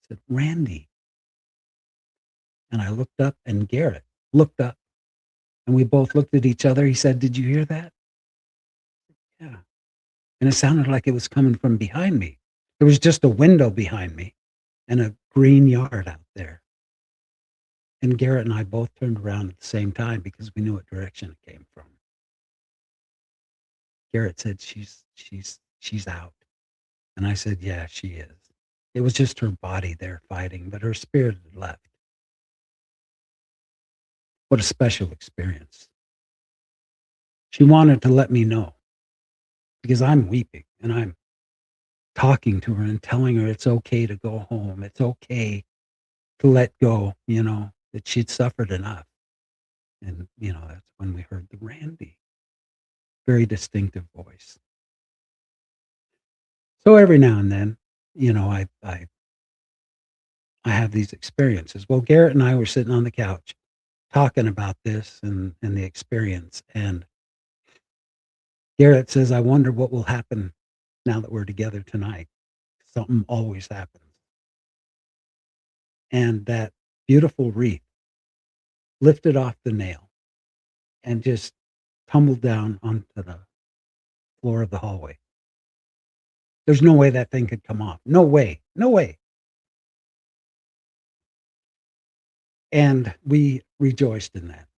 I said, "Randy." And I looked up and Garrett looked up and we both looked at each other. He said, "Did you hear that?" Yeah. And it sounded like it was coming from behind me. There was just a window behind me and a green yard out there. And Garrett and I both turned around at the same time because we knew what direction it came from. Garrett said, she's out. And I said, "Yeah, she is." It was just her body there fighting, but her spirit had left. What a special experience. She wanted to let me know because I'm weeping and I'm talking to her and telling her it's okay to go home. It's okay to let go, that she'd suffered enough. And, that's when we heard the Randy, very distinctive voice. So every now and then, I have these experiences. Well, Garrett and I were sitting on the couch talking about this and the experience. And Garrett says, "I wonder what will happen now that we're together tonight." Something always happens. And that beautiful wreath lifted off the nail and just tumbled down onto the floor of the hallway. There's no way that thing could come off. No way. No way. And we rejoiced in that.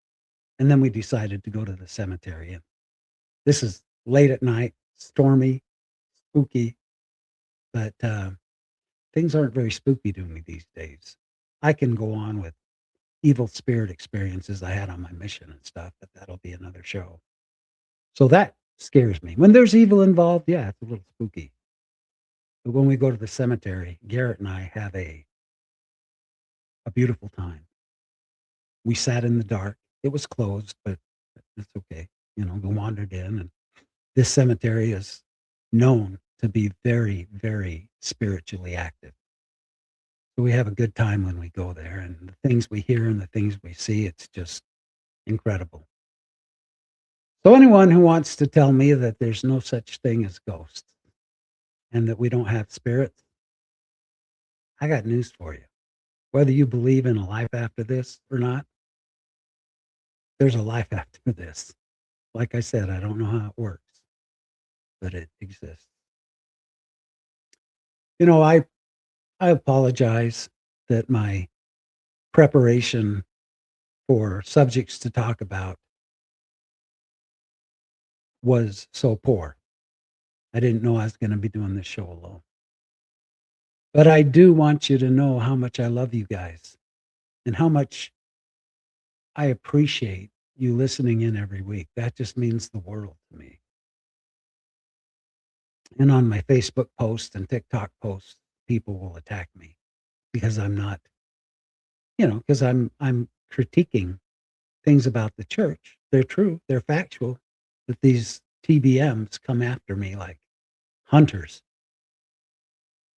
And then we decided to go to the cemetery. And this is late at night, stormy, spooky. but things aren't very spooky to me these days. I can go on with evil spirit experiences I had on my mission and stuff, but that'll be another show. So that scares me. When there's evil involved, yeah, it's a little spooky. But when we go to the cemetery, Garrett and I have a beautiful time. We sat in the dark. It was closed, but it's okay. We wandered in, and this cemetery is known to be very, very spiritually active. So we have a good time when we go there, and the things we hear and the things we see, it's just incredible. So anyone who wants to tell me that there's no such thing as ghosts and that we don't have spirits, I got news for you. Whether you believe in a life after this or not, there's a life after this. Like I said, I don't know how it works, but it exists. I apologize that my preparation for subjects to talk about was so poor. I didn't know I was going to be doing this show alone. But I do want you to know how much I love you guys and how much I appreciate you listening in every week. That just means the world to me. And on my Facebook posts and TikTok posts, people will attack me because I'm not, because I'm critiquing things about the church. They're true, they're factual, but these TBMs come after me like hunters.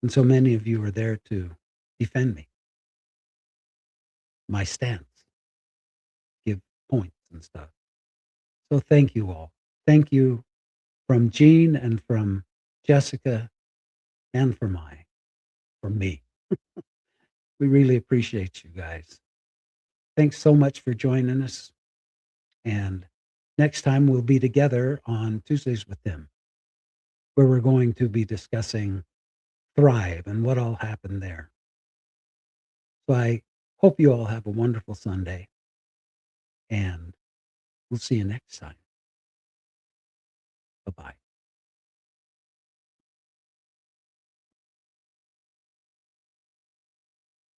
And so many of you are there to defend me, my stance, give points and stuff. So thank you all. Thank you from Gene and from Jessica and from me. We really appreciate you guys. Thanks so much for joining us. And next time we'll be together on Tuesdays with them, where we're going to be discussing Thrive and what all happened there. So I hope you all have a wonderful Sunday, and we'll see you next time. Bye-bye.